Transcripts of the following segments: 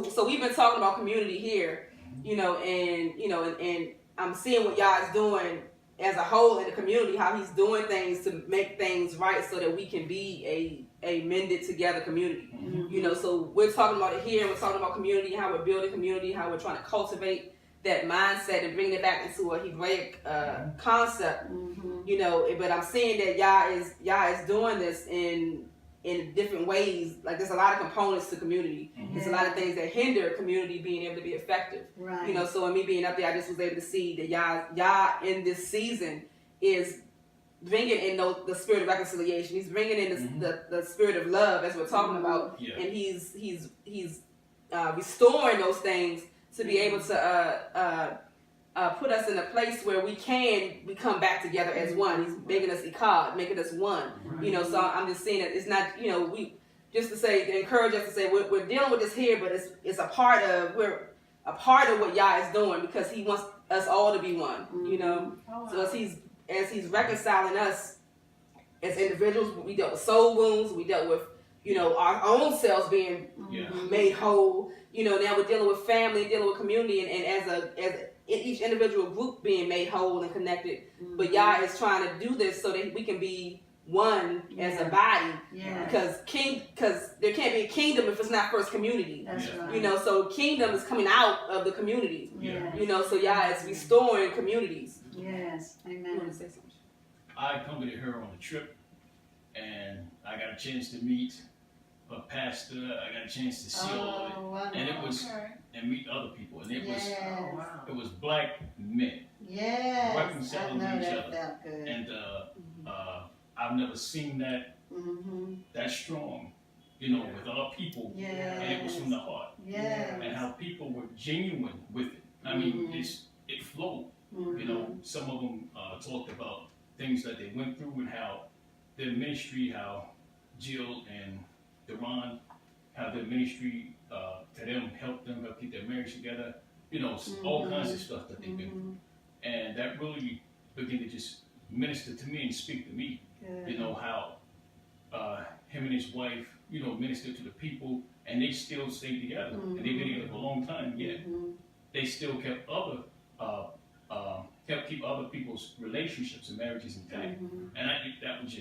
so we've been talking about community here, and I'm seeing what Yah is doing as a whole in the community, how he's doing things to make things right so that we can be a mended together community. So we're talking about it here, and we're talking about community, how we're building community, how we're trying to cultivate that mindset and bring it back into a Hebraic concept. But I'm seeing that Yah is doing this in different ways. Like, there's a lot of components to community. There's a lot of things that hinder community being able to be effective. Right. So in me being up there, I just was able to see that Yah in this season is bringing in the spirit of reconciliation. He's bringing in the spirit of love, as we're talking about, and he's restoring those things to be able to put us in a place where we come back together as one. He's making us echad, making us one. So I'm just saying that it's not, we just to encourage us to say we're dealing with this here, but it's a part of what Yah is doing, because he wants us all to be one. So as he's reconciling us as individuals, we dealt with soul wounds, we dealt with our own selves being made whole. Now we're dealing with family, dealing with community, and as each individual group being made whole and connected. But Yah is trying to do this so that we can be one as a body. Because there can't be a kingdom if it's not first community. That's right. So kingdom is coming out of the community. So Yah is restoring communities. Yes. Amen. You want to say something? I accompanied her on a trip, and I got a chance to meet a pastor. I got a chance to see all of it, and it was and meet other people, and it was it was black men reconciling each other, and I've never seen that that strong, with our people, and it was from the heart, and how people were genuine with it. I mean, it flowed. Some of them talked about things that they went through and how their ministry, how Jill and Duran, how their ministry to them help keep their marriage together, all kinds of stuff that they've been through. And that really began to just minister to me and speak to me. How him and his wife, ministered to the people, and they still stayed together. And they've been together for a long time, yet they still kept keep other people's relationships and marriages intact. And I think that was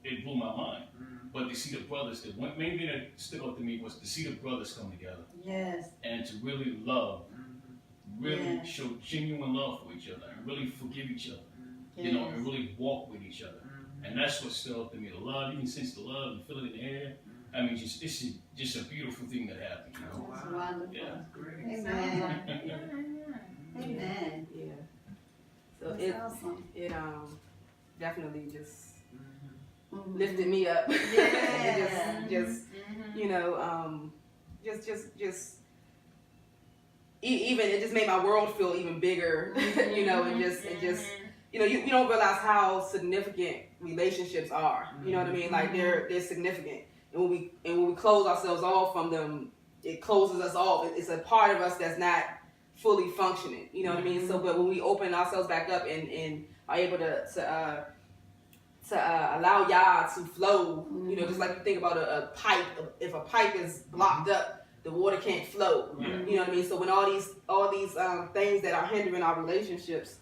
it blew my mind. But to see the brothers, the main thing that stood out to me was to see the brothers come together. And to really love, really show genuine love for each other, and really forgive each other, and really walk with each other. And that's what stood out to me. The love, you can sense the love and feel it in the air. I mean, it's just a beautiful thing that happened. That's wonderful. Yeah. Amen. Amen. Yeah. So That's awesome. It definitely just lifted me up. Even it just made my world feel even bigger. You don't realize how significant relationships are. You know what I mean? Like they're significant, and when we close ourselves off from them, it closes us off. It's a part of us that's not fully functioning. You know what I mean? So, but when we open ourselves back up and are able to allow Yah to flow, just like you think about a pipe. If a pipe is blocked up, the water can't flow. You know what I mean? So when all these things that are hindering our relationships,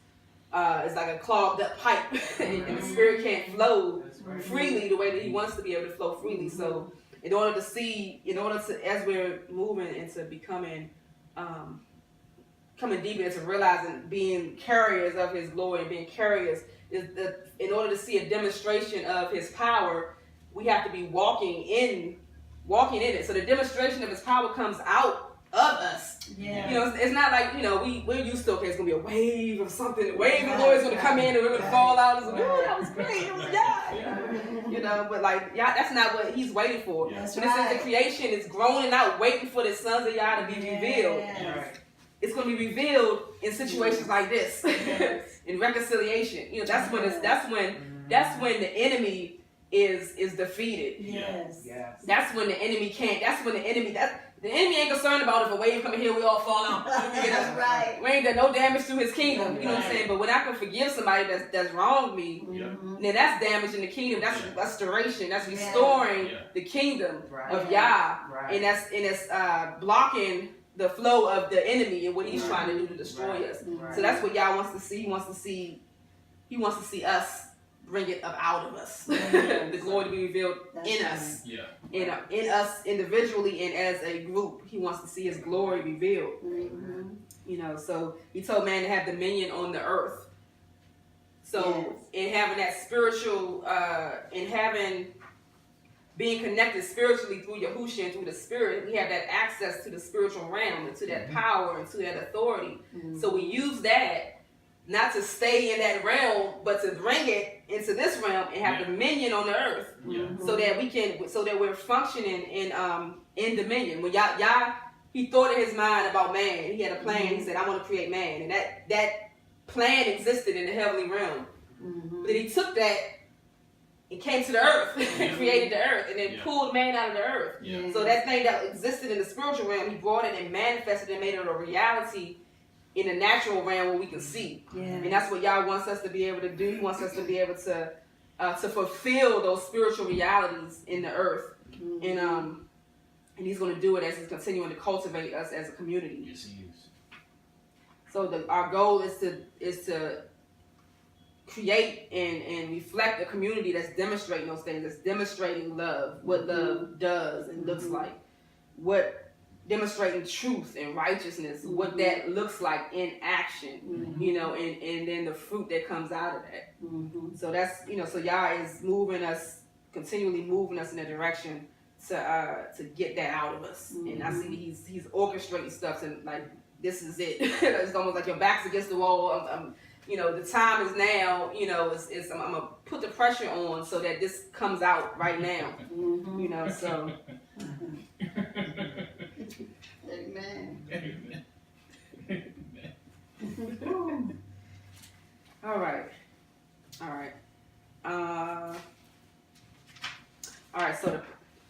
it's like a clogged up pipe, and the spirit can't flow freely the way that he wants to be able to flow freely. So in order to, as we're moving into becoming, coming deeper into realizing being carriers of his glory and being carriers, in order to see a demonstration of his power, we have to be walking in it. So the demonstration of his power comes out of us. It's not like, we're used to, it's going to be a wave of something. The wave of glory is going to come in and we're going to fall out. It's like, oh, that was great. It was Yah. But that's not what he's waiting for. That's when it says the creation is groaning out, waiting for the sons of Yah to be revealed. It's going to be revealed in situations like this, in reconciliation. That's when the enemy is defeated. Yes. Yes. That's when the enemy can't. That's when the enemy ain't concerned about if a wave coming here, we all fall out. That's right. We ain't done no damage to his kingdom. You know what I'm Right. saying? But when I can forgive somebody that's wronged me, Mhm. then that's damaging the kingdom. That's Yeah. restoration. That's restoring Yeah. the kingdom Right. of Yah, Right. and it's blocking the flow of the enemy and what he's trying to do to destroy us. Right. So that's what Yah wants to see. He wants to see us bring it up out of us. The glory to be revealed That's in right. us, Yeah. in us individually and as a group. He wants to see his glory revealed. Mhm. You know, so he told man to have dominion on the earth. So in having that spiritual, being connected spiritually through Yahushua and through the Spirit, we have that access to the spiritual realm and to that power and to that authority. Mhm. So we use that not to stay in that realm, but to bring it into this realm and have dominion on the earth, Yeah. so that we're functioning in dominion. When Yah, he thought in his mind about man. He had a plan. He said, "I want to create man," and that plan existed in the heavenly realm. Mhm. But then he took that and came to the earth and created the earth, and then pulled man out of the earth. Yeah. So that thing that existed in the spiritual realm, he brought it and manifested and made it a reality in the natural realm where we can see. Yeah. And that's what Yah wants us to be able to do. He wants us to be able to fulfill those spiritual realities in the earth. Mhm. And he's going to do it as he's continuing to cultivate us as a community. Yes, he is. So our goal is to create and reflect a community that's demonstrating those things, that's demonstrating love, what love does and looks like, what demonstrating truth and righteousness, what that looks like in action, you know, and then the fruit that comes out of that. Mhm. So that's, you know, so Yah is continually moving us in a direction to get that out of us. And I see he's orchestrating stuff, and like, this is it. It's almost like your back's against the wall. You know, the time is now. You know, I'm gonna put the pressure on so that this comes out right now. Mhm. You know, so Amen. all right. So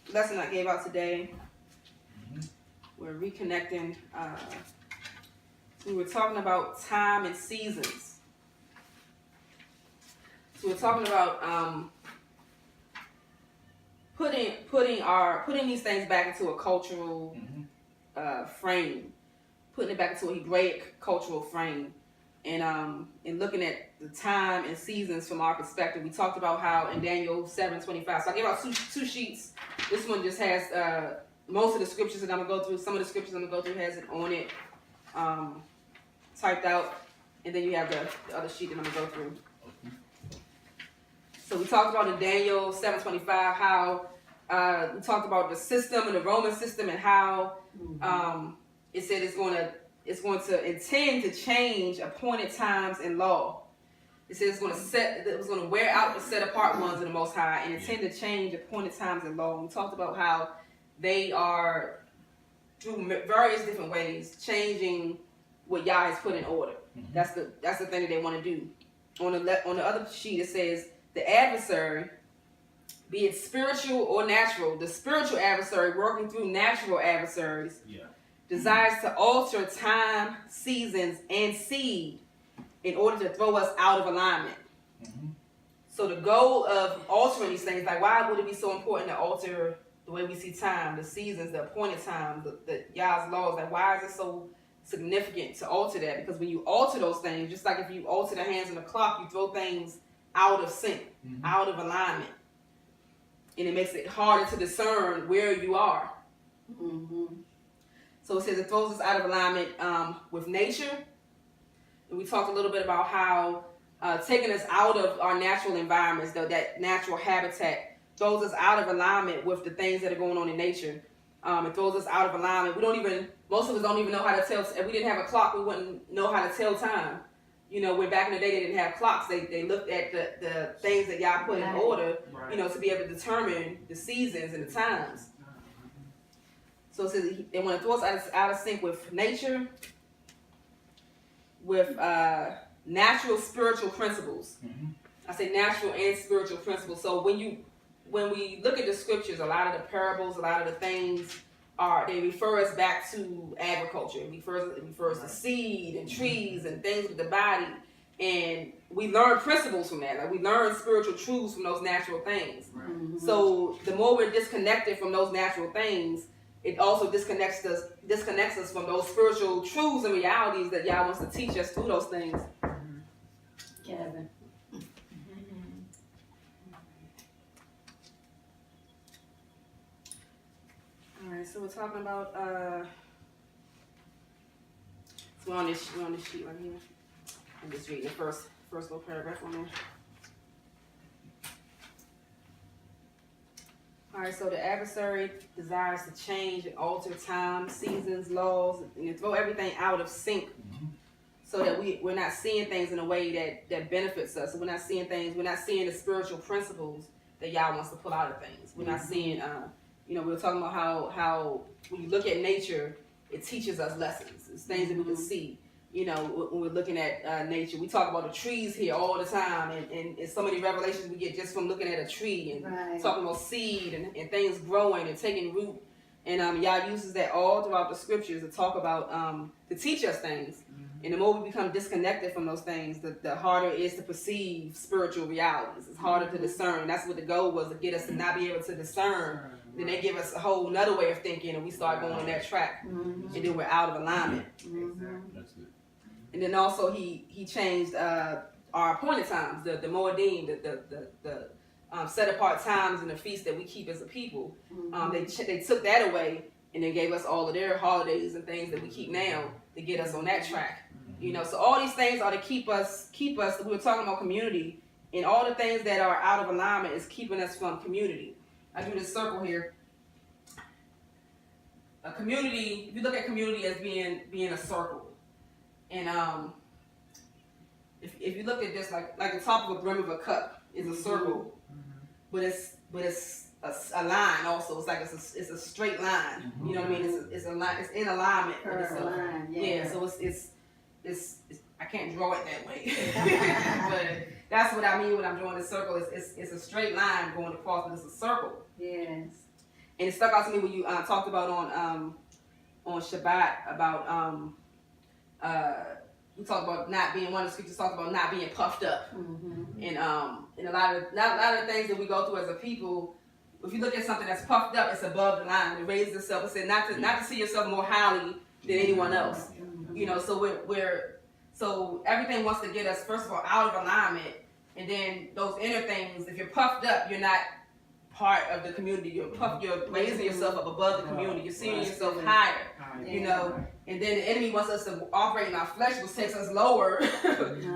the lesson I gave out today, we're reconnecting. We were talking about time and seasons. So we're talking about putting these things back into a cultural frame, putting it back into a Hebraic cultural frame, and looking at the time and seasons from our perspective. We talked about how in Daniel 7:25. So I gave out two sheets. This one just has most of the scriptures that I'm gonna go through. Some of the scriptures I'm gonna go through has it on it, typed out, and then you have the other sheet that I'm gonna go through. So we talked about in Daniel 7:25 how we talked about the system and the Roman system and how it said it's going to intend to change appointed times and law. It says it was going to wear out the set apart ones of the Most High and intend to change appointed times and law. And we talked about how they are through various different ways changing what Yah has put in order. That's the thing that they want to do. On the other sheet it says the adversary, be it spiritual or natural, the spiritual adversary working through natural adversaries, desires to alter time, seasons, and seed in order to throw us out of alignment. So the goal of altering these things, like why would it be so important to alter the way we see time, the seasons, the appointed times, the Yah's laws? Like why is it so significant to alter that? Because when you alter those things, just like if you alter the hands on the clock, you throw things out of sync, out of alignment. And it makes it harder to discern where you are. So it says it throws us out of alignment with nature. And we talked a little bit about how taking us out of our natural environments, that natural habitat, throws us out of alignment with the things that are going on in nature. It throws us out of alignment. Most of us don't even know how to tell. If we didn't have a clock, we wouldn't know how to tell time. You know, when back in the day they didn't have clocks, they looked at the things that Yah put in order, you know, to be able to determine the seasons and the times. So it says they want to throw us out of sync with nature, with natural spiritual principles. I say natural and spiritual principles. So when you when we look at the scriptures, a lot of the parables, a lot of the things they refer us back to agriculture. It refers to seed and trees and things with the body. And we learn principles from that. Like we learn spiritual truths from those natural things. Mm-hmm. So the more we're disconnected from those natural things, it also disconnects us from those spiritual truths and realities that Yah wants to teach us through those things. Kevin. All right, so we're talking about so we're on this sheet right here. I'm just reading the first little paragraph on there. All right, so the adversary desires to change and alter time, seasons, laws, and throw everything out of sync, so that we're not seeing things in a way that benefits us. So we're not seeing the spiritual principles that Yah wants to pull out of things. We're not seeing, we were talking about how when you look at nature, it teaches us lessons. It's things that we can see. When we're looking at nature, we talk about the trees here all the time, and so many revelations we get just from looking at a tree and talking about seed and things growing and taking root. And Yah uses that all throughout the scriptures to talk about, to teach us things. And the more we become disconnected from those things, the harder it is to perceive spiritual realities. It's harder to discern. That's what the goal was, to get us to not be able to discern. Then they give us a whole another way of thinking, and we start going on that track. And then we're out of alignment. That's good. And then also he changed our appointed times, the Moedim, the set apart times and the feasts that we keep as a people. They took that away and then gave us all of their holidays and things that we keep now to get us on that track. So all these things are to keep us. We were talking about community, and all the things that are out of alignment is keeping us from community. I do this circle here. A community, if you look at community as being a circle, and if you look at this like the top of a brim of a cup is a circle, but it's a line also. It's like it's a straight line. You know what I mean? It's a line. It's in alignment. So it's I can't draw it that way, but that's what I mean when I'm drawing a circle. It's a straight line going across, but it's a circle. Yes. And it stuck out to me when you talked about on Shabbat about we talked about not being, one of the scriptures talked about not being puffed up. And a lot of things that we go through as a people, if you look at something that's puffed up, it's above the line. It raises itself. It said not to see yourself more highly than anyone else. So everything wants to get us, first of all, out of alignment, and then those inner things. If you're puffed up, you're not part of the community. You're raising yourself up above the community. You're seeing yourself higher. And then the enemy wants us to operate in our flesh, which takes us lower.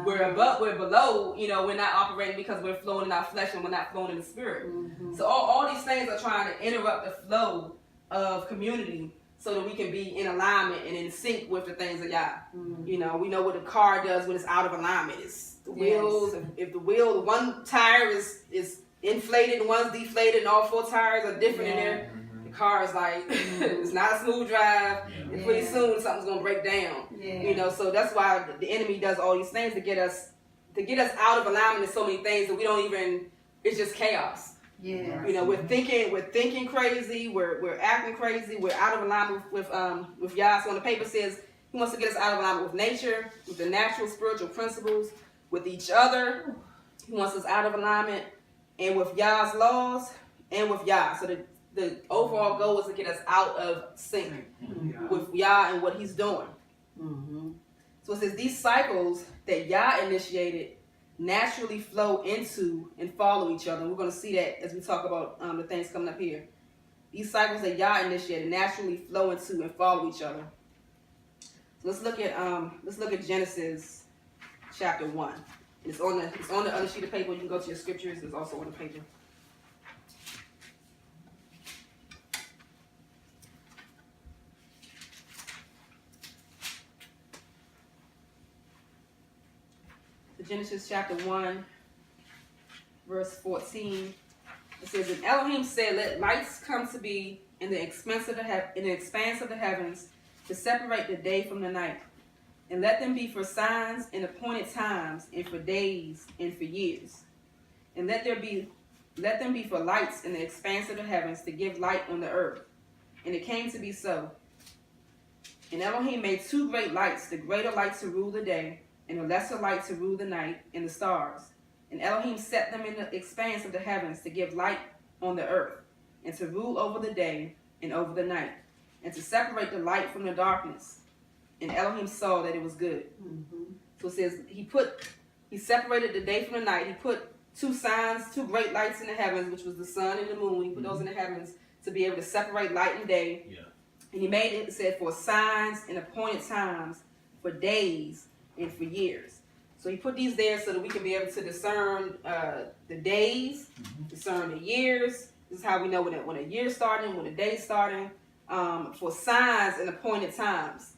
We're below. We're not operating because we're flowing in our flesh and we're not flowing in the spirit. So all these things are trying to interrupt the flow of community, so that we can be in alignment and in sync with the things of Yah. We know what a car does when it's out of alignment. It's the wheels. If the one tire is inflated and one's deflated and all four tires are different in there, the car is like, it's not a smooth drive. And pretty soon something's going to break down. So that's why the enemy does all these things to get us out of alignment in so many things that we don't even, it's just chaos. We're thinking crazy, we're acting crazy, we're out of alignment with Yah. So on the paper says he wants to get us out of alignment with nature, with the natural spiritual principles, with each other. He wants us out of alignment, and with Yah's laws, and with Yah. So the overall goal is to get us out of sync with Yah and what he's doing. So it says these cycles that Yah initiated naturally flow into and follow each other. And we're going to see that as we talk about the things coming up here. These cycles that Yah initiated naturally flow into and follow each other. So let's look at Genesis chapter 1. It's on the other sheet of paper. You can go to your scriptures. It's also on the paper. Genesis chapter 1, verse 14. It says, "And Elohim said, let lights come to be in the expanse of the heavens, to separate the day from the night, and let them be for signs and appointed times, and for days and for years. And let there be Let them be for lights in the expanse of the heavens to give light on the earth. And it came to be so. And Elohim made 2 great lights, the greater light to rule the day, and the lesser light to rule the night, and the stars. And Elohim set them in the expanse of the heavens to give light on the earth, and to rule over the day and over the night, and to separate the light from the darkness. And Elohim saw that it was good. So it says he separated the day from the night. He put 2 signs, 2 great lights in the heavens, which was the sun and the moon. He put those in the heavens to be able to separate light and day. Yeah. And he made it said for signs and appointed times, for days and for years. So he put these there so that we can be able to discern the days, discern the years. This is how we know when a year's starting, when a day's starting, for signs and appointed times.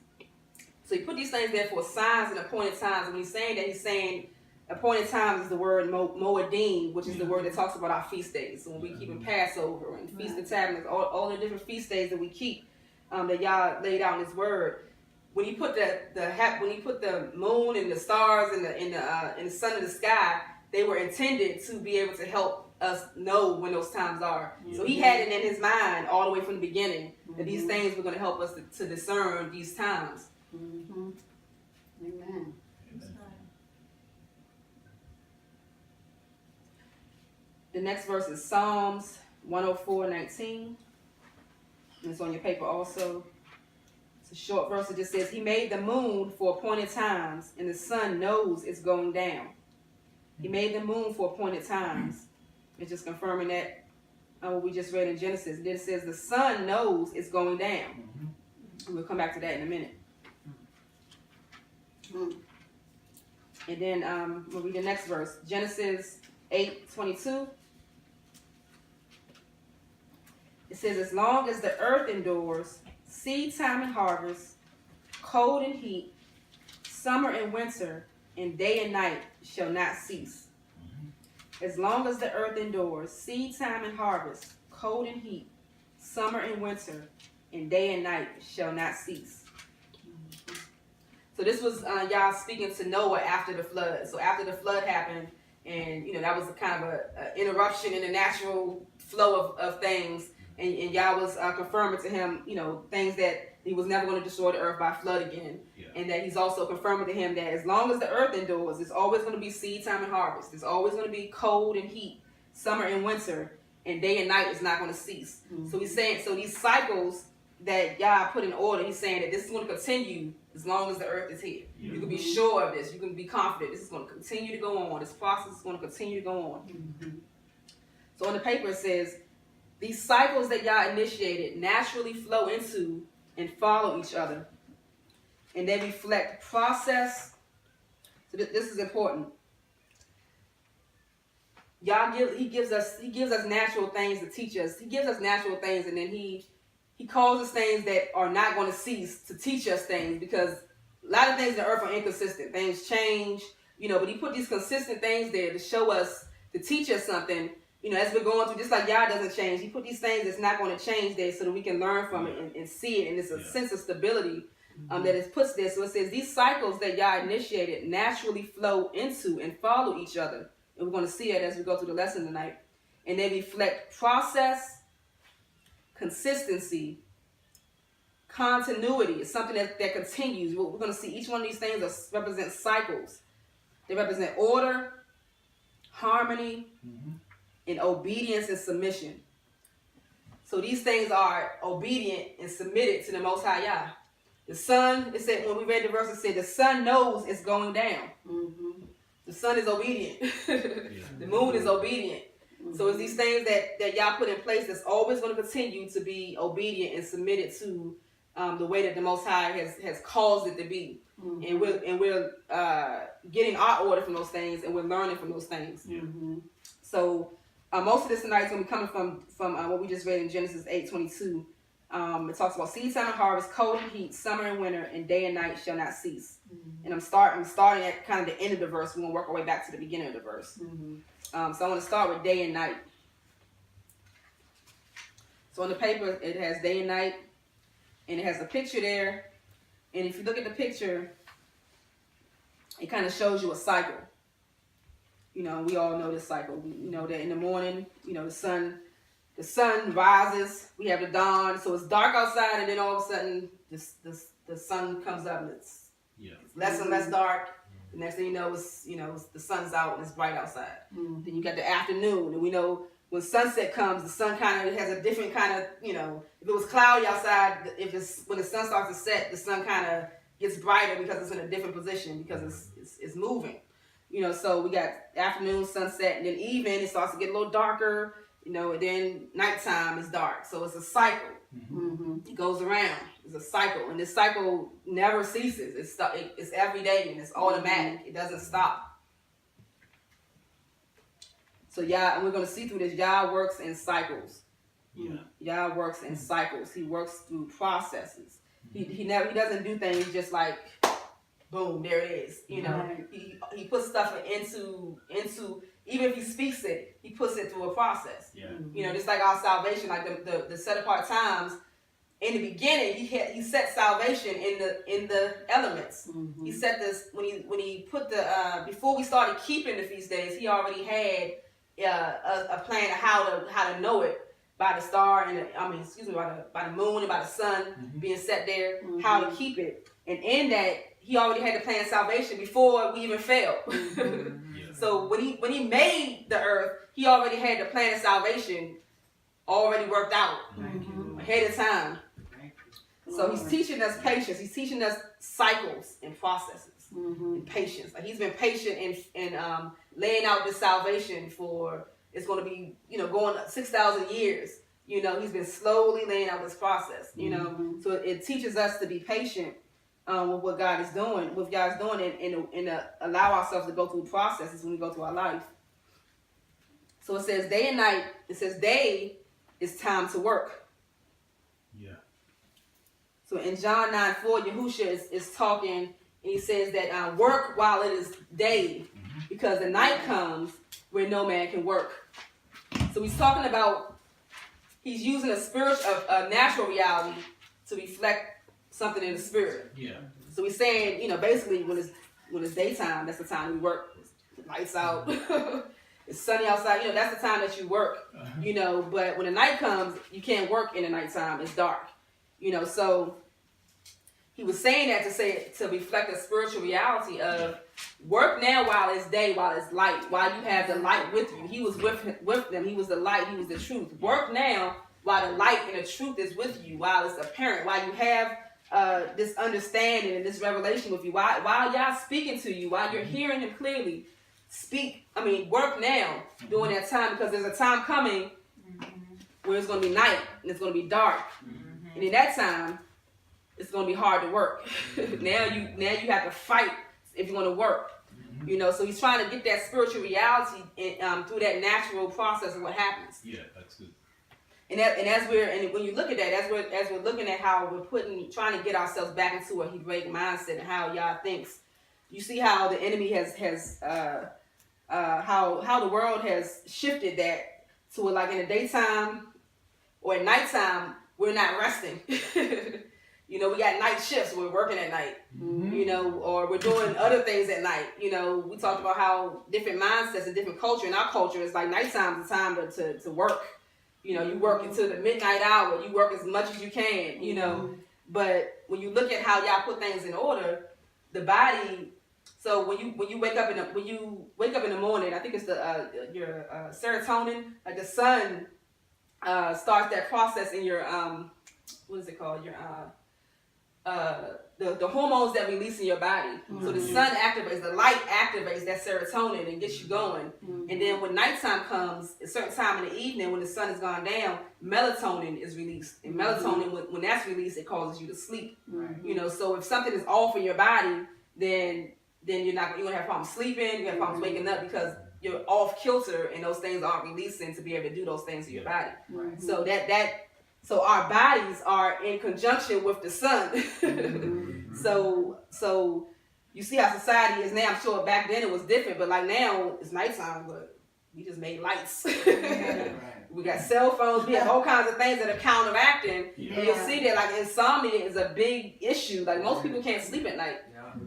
So he put these things there for signs and appointed times. And when he's saying that, he's saying appointed times is the word moedim, which is the word that talks about our feast days. So when we keep in Passover and Feast of Tabernacles, all the different feast days that we keep, that Yah laid out in His Word. When He put the moon and the stars and the sun in the sky, they were intended to be able to help us know when those times are. So He had it in His mind all the way from the beginning that these things were going to help us to discern these times. Amen. The next verse is Psalms 104:19. And it's on your paper also. It's a short verse. It just says, He made the moon for appointed times, and the sun knows it's going down. He made the moon for appointed times. It's just confirming that what we just read in Genesis. And then it says the sun knows it's going down. And we'll come back to that in a minute. And then we'll read the next verse. Genesis 8:22. It says, as long as the earth endures, seed time and harvest, cold and heat, summer and winter, and day and night shall not cease. As long as the earth endures, seed time and harvest, cold and heat, summer and winter, and day and night shall not cease. So this was Yah speaking to Noah after the flood. So after the flood happened, and that was a kind of a interruption in the natural flow of things. And Yah was confirming to him, things that He was never going to destroy the earth by flood again. Yeah. And that He's also confirming to him that as long as the earth endures, there's always going to be seed time and harvest. There's always going to be cold and heat, summer and winter, and day and night is not going to cease. So He's saying, so these cycles that Yah put in order, He's saying that this is going to continue as long as the earth is here. You can be sure of this. You can be confident. This is going to continue to go on. This process is going to continue to go on. So on the paper it says, these cycles that Yah initiated naturally flow into and follow each other. And they reflect process. So this is important. Yah gives us natural things to teach us. He gives us natural things, and then he calls us things that are not going to cease to teach us things, because a lot of things in the earth are inconsistent. Things change, but He put these consistent things there to show us, to teach us something. As we're going through, just like Yah doesn't change, He put these things that's not going to change there so that we can learn from it and see it. And it's a sense of stability that it puts there. So it says these cycles that Yah initiated naturally flow into and follow each other. And we're going to see it as we go through the lesson tonight. And they reflect process, consistency, continuity. It's something that continues. We're going to see each one of these things represent cycles. They represent order, harmony, and obedience and submission. So these things are obedient and submitted to the Most High Yah. The sun, it said, when we read the verse, it said the sun knows it's going down. The sun is obedient. The moon is obedient. So it's these things that Yah put in place that's always going to continue to be obedient and submitted to the way that the Most High has caused it to be. And we're getting our order from those things, and we're learning from those things. So most of this tonight is going to be coming from what we just read in Genesis 8:22. It talks about seed time and harvest, cold and heat, summer and winter, and day and night shall not cease. And I'm starting at kind of the end of the verse. We're going to work our way back to the beginning of the verse. So I want to start with day and night. So on the paper, it has day and night, and it has a picture there. And if you look at the picture, it kind of shows you a cycle. You know, we all know this cycle. We know that in the morning, you know, the sun rises. We have the dawn, so it's dark outside, and then all of a sudden, the sun comes up, and it's less and less dark. The next thing you know, it's the sun's out and it's bright outside. Mm-hmm. Then you got the afternoon, and we know when sunset comes, the sun kind of has a different kind of, you know, if it was cloudy outside, when the sun starts to set, the sun kind of gets brighter because it's in a different position because it's moving. You know, so we got afternoon, sunset, and then evening, it starts to get a little darker, you know, and then nighttime is dark. So it's a cycle. Mm-hmm. It goes around. It's a cycle, and this cycle never ceases. It's every day, and it's automatic. It doesn't stop. So and we're going to see through this. Yah works in cycles. Yeah. Yah works in cycles. He works through processes. He doesn't do things just like, boom, there it is. You know, he puts stuff into even if he speaks it, he puts it through a process. Yeah. You know, just like our salvation, like the set apart times. In the beginning, he set salvation in the elements. Mm-hmm. He set this when he put the before we started keeping the feast days. He already had a plan of how to know it by the star and by the moon and by the sun being set there. Mm-hmm. How to keep it, and in that he already had the plan of salvation before we even fell. Mm-hmm. So when he made the earth, he already had the plan of salvation already worked out ahead of time. So he's teaching us patience. He's teaching us cycles and processes and patience. Like he's been patient in laying out this salvation for, it's going to be, you know, going 6,000 years. You know, he's been slowly laying out this process, you know. So it teaches us to be patient with what God is doing, and allow ourselves to go through processes when we go through our life. So it says day and night. It says day is time to work. Yeah. So in John 9:4, Yahusha is talking, and he says that work while it is day, because the night comes where no man can work. So he's talking about, he's using a natural reality to reflect something in the spirit. Yeah. So he's saying, you know, basically when it's daytime, that's the time we work. The lights out, it's sunny outside. You know, that's the time that you work. You know, but when the night comes, you can't work in the nighttime. It's dark. You know, so he was saying that to reflect a spiritual reality of work now while it's day, while it's light, while you have the light with you. He was with them. He was the light. He was the truth. Work now while the light and the truth is with you, while it's apparent, while you have this understanding and this revelation with you, while y'all speaking to you, while you're hearing him clearly. Work now during that time, because there's a time coming where it's going to be night and it's going to be dark. And in that time, it's going to be hard to work. Now you have to fight if you want to work. You know, so he's trying to get that spiritual reality through that natural process of what happens. Yeah, that's good. And when you look at that, as we're looking at how we're trying to get ourselves back into a Hebraic mindset and how Yah thinks, you see how the enemy has how the world has shifted that to like in the daytime or at nighttime, we're not resting. You know, we got night shifts. We're working at night, you know, or we're doing other things at night. You know, we talked about how different mindsets and different culture. In our culture, it's like nighttime is the time to work. You know, you work until the midnight hour. You work as much as you can, you know. But when you look at how y'all put things in order, the body. So when you wake up in the morning, I think it's your serotonin. Like the sun starts that process in your what is it called? Your the hormones that release in your body. So the sun activates, the light activates that serotonin and gets you going. And then when nighttime comes, a certain time in the evening when the sun has gone down, melatonin is released. And melatonin, when that's released, it causes you to sleep. You know, so if something is off in your body, then you're gonna have problems sleeping. You have problems waking up because you're off kilter and those things aren't releasing to be able to do those things to your body. So so our bodies are in conjunction with the sun. So you see how society is now. I'm sure back then it was different, but like now it's nighttime, but we just made lights. we got cell phones, we have all kinds of things that are counteracting. Yeah. And you'll see that like insomnia is a big issue. Like most people can't sleep at night.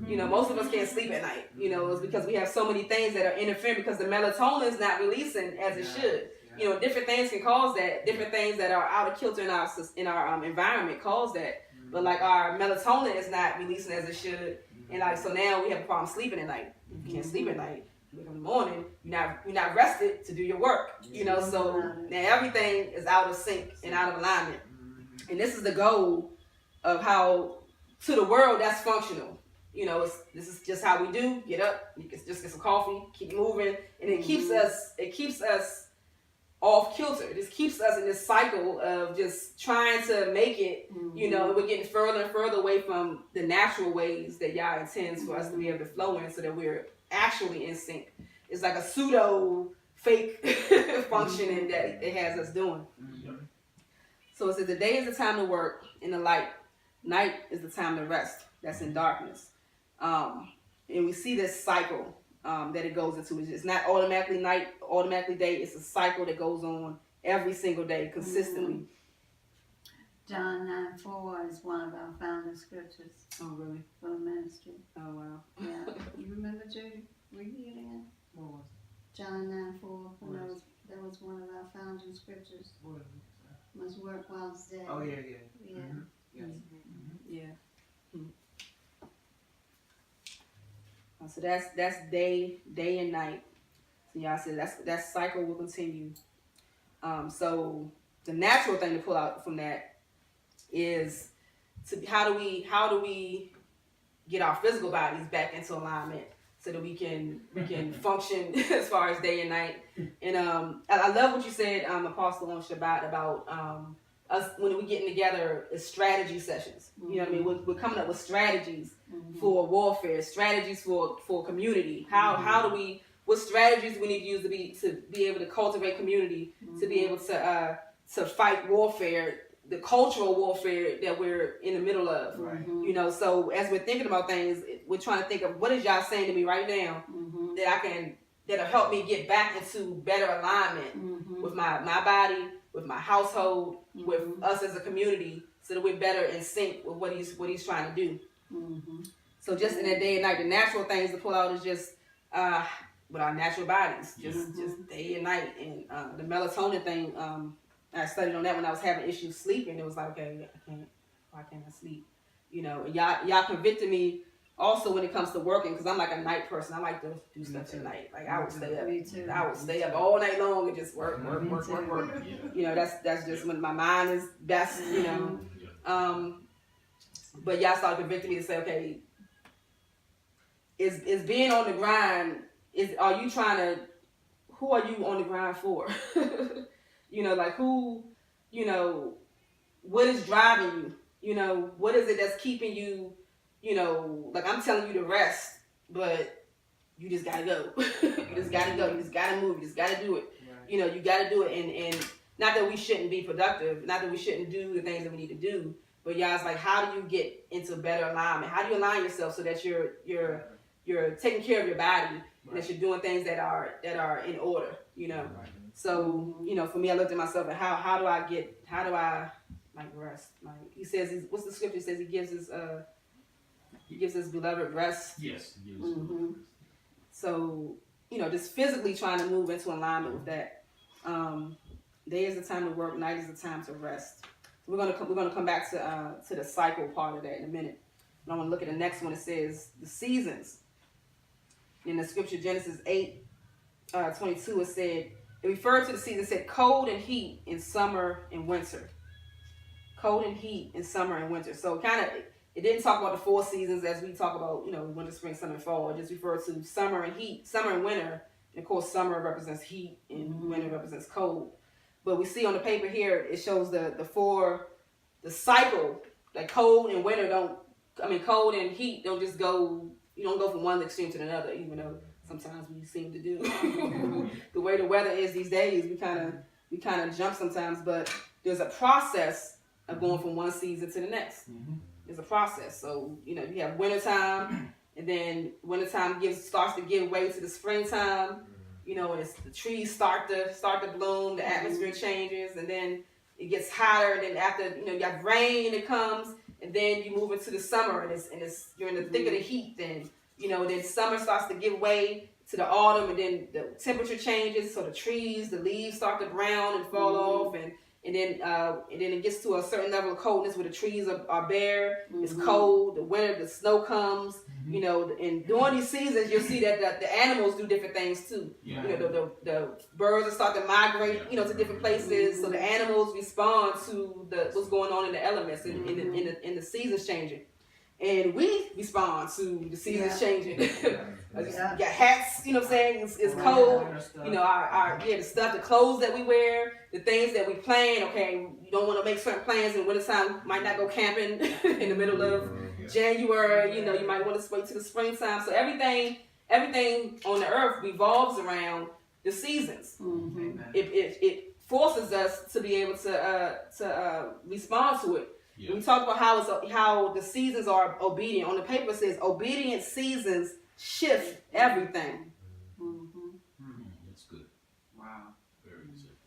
You know, most of us can't sleep at night. You know, it's because we have so many things that are interfering because the melatonin is not releasing as it should. You know, different things can cause that. Different things that are out of kilter in our environment cause that. But like our melatonin is not releasing as it should, and like so now we have a problem sleeping at night. You can't sleep at night. You wake up in the morning, you're not rested to do your work. You know, so now everything is out of sync and out of alignment. And this is the goal of how to the world that's functional. You know, this is just how we do. Get up, you can just get some coffee, keep moving, and it keeps us off kilter. It just keeps us in this cycle of just trying to make it, you know, and we're getting further and further away from the natural ways that Yah intends for us to be able to flow in so that we're actually in sync. It's like a pseudo fake functioning that it has us doing. So it says the day is the time to work in the light. Night is the time to rest. That's in darkness. And we see this cycle that it goes into. It's not automatically night, automatically day. It's a cycle that goes on every single day consistently. John 9:4 is one of our founding scriptures. Oh, really? For the ministry. Oh, wow. Yeah. You remember, Judy? Read it again. What was John 9:4. That was one of our founding scriptures. What? Must work while it's day. Oh, yeah. Yeah. Yes. Yeah. So that's day and night. So y'all said that cycle will continue. So the natural thing to pull out from that is how do we get our physical bodies back into alignment so that we can function as far as day and night. And I love what you said, Apostle, on Shabbat about us when we're getting together as strategy sessions. You know what I mean? We're coming up with strategies for warfare, strategies for community. How do we? What strategies do we need to use to be able to cultivate community, to be able to fight warfare, the cultural warfare that we're in the middle of. Right. You know, so as we're thinking about things, we're trying to think of what is y'all saying to me right now that'll help me get back into better alignment with my body, with my household, with us as a community, so that we're better in sync with what he's trying to do. So just in that day and night, the natural things to pull out is just with our natual bodies, just day and night. And the melatonin thing, I studied on that when I was having issues sleeping. It was like, okay, why can't I sleep? You know, and y'all convicted me also when it comes to working, because I'm like a night person. I like to do stuff at night. Like I would stay up. I would stay up all night long and just work. You know, that's just when my mind is best. You know, but y'all started convicting me to say, okay, is being on the grind? Are you trying to? Who are you on the grind for? You know, like who? You know, what is driving you? You know, what is it that's keeping you? You know, like I'm telling you to rest, but you just gotta go. You just gotta go. You just gotta move. You just gotta do it. Right. You know, you gotta do it. And not that we shouldn't be productive, not that we shouldn't do the things that we need to do, but y'all's like, how do you get into better alignment? How do you align yourself so that you're taking care of your body, and that you're doing things that are in order? You know. Right. So you know, for me, I looked at myself and how do I like rest? Like he says, what's the scripture? He says he gives his beloved rest. Yes. So, you know, just physically trying to move into alignment with that. Day is the time to work. Night is the time to rest. So we're gonna come back to the cycle part of that in a minute. But I want to look at the next one. It says the seasons. In the scripture Genesis 8:22, it referred to the seasons. It said cold and heat in summer and winter. Cold and heat in summer and winter. So it didn't talk about the 4 seasons as we talk about, you know, winter, spring, summer, and fall. It just referred to summer and heat, summer and winter. And of course, summer represents heat and winter represents cold. But we see on the paper here, it shows the cycle. Like cold and cold and heat don't just go, you don't go from one extreme to another, even though sometimes we seem to do. The way the weather is these days, we kind of jump sometimes, but there's a process of going from one season to the next. There's a process. So, you know, you have wintertime, and then wintertime starts to give way to the springtime, you know, and the trees start to bloom, the atmosphere changes, and then it gets hotter, and then after, you know, you have rain that comes, and then you move into the summer, and it's you're in the thick of the heat, then, you know, then summer starts to give way to the autumn, and then the temperature changes, so the leaves start to brown and fall off, and then it gets to a certain level of coldness where the trees are bare, it's cold, the winter, the snow comes, you know, and during these seasons, you'll see that the animals do different things too. You know, the birds will start to migrate, you know, to different places, so the animals respond to what's going on in the elements, in the seasons changing. And we respond to the seasons changing. You got hats, you know what I'm saying? It's cold. You know, the stuff, the clothes that we wear, the things that we plan. Okay, you don't want to make certain plans in wintertime. Might not go camping in the middle of January. You know, you might want to wait till the springtime. So everything on the earth revolves around the seasons. It forces us to be able to respond to it. Yeah. We talked about how the seasons are obedient. On the paper it says obedient seasons shift everything. That's good. Wow. Very good.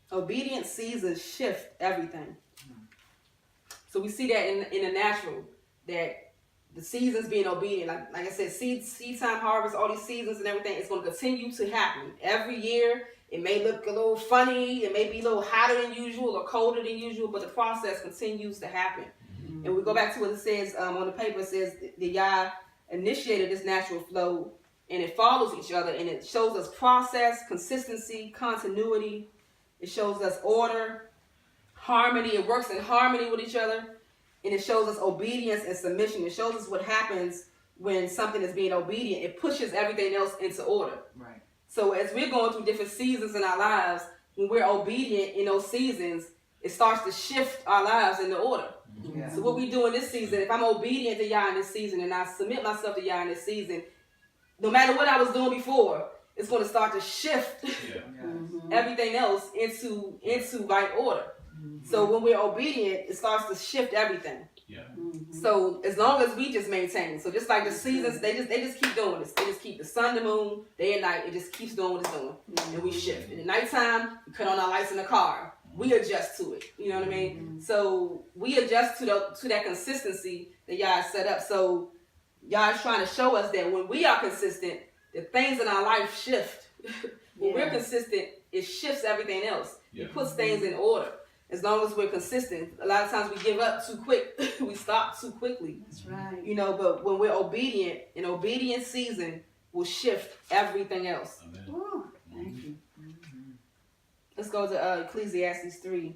Obedient seasons shift everything. So we see that in the natural, that the seasons being obedient. Like I said, seed time, harvest, all these seasons and everything, it's going to continue to happen every year. It may look a little funny, it may be a little hotter than usual or colder than usual, but the process continues to happen. And we go back to what it says on the paper. It says the Yah initiated this natural flow, and it follows each other, and it shows us process, consistency, continuity. It shows us order, harmony. It works in harmony with each other, and it shows us obedience and submission. It shows us what happens when something is being obedient. It pushes everything else into order. Right. So as we're going through different seasons in our lives, when we're obedient in those seasons, it starts to shift our lives into order. Yeah. So what we do in this season, if I'm obedient to Yah in this season and I submit myself to Yah in this season, no matter what I was doing before, it's going to start to shift everything else into right order. So when we're obedient, it starts to shift everything. Yeah. So as long as we just maintain, so just like the seasons, they just keep doing this. They just keep the sun, the moon, day and night. It just keeps doing what it's doing, and we shift. In the nighttime, we cut on our lights in the car. We adjust to it. You know what I mean? So we adjust to that consistency that Yah set up. So Yah is trying to show us that when we are consistent, the things in our life shift. When we're consistent, it shifts everything else. It puts things in order. As long as we're consistent. A lot of times we give up too quick. We stop too quickly. That's right. You know, but when we're obedient, an obedient season will shift everything else. Amen. Oh, thank you. Let's go to Ecclesiastes 3.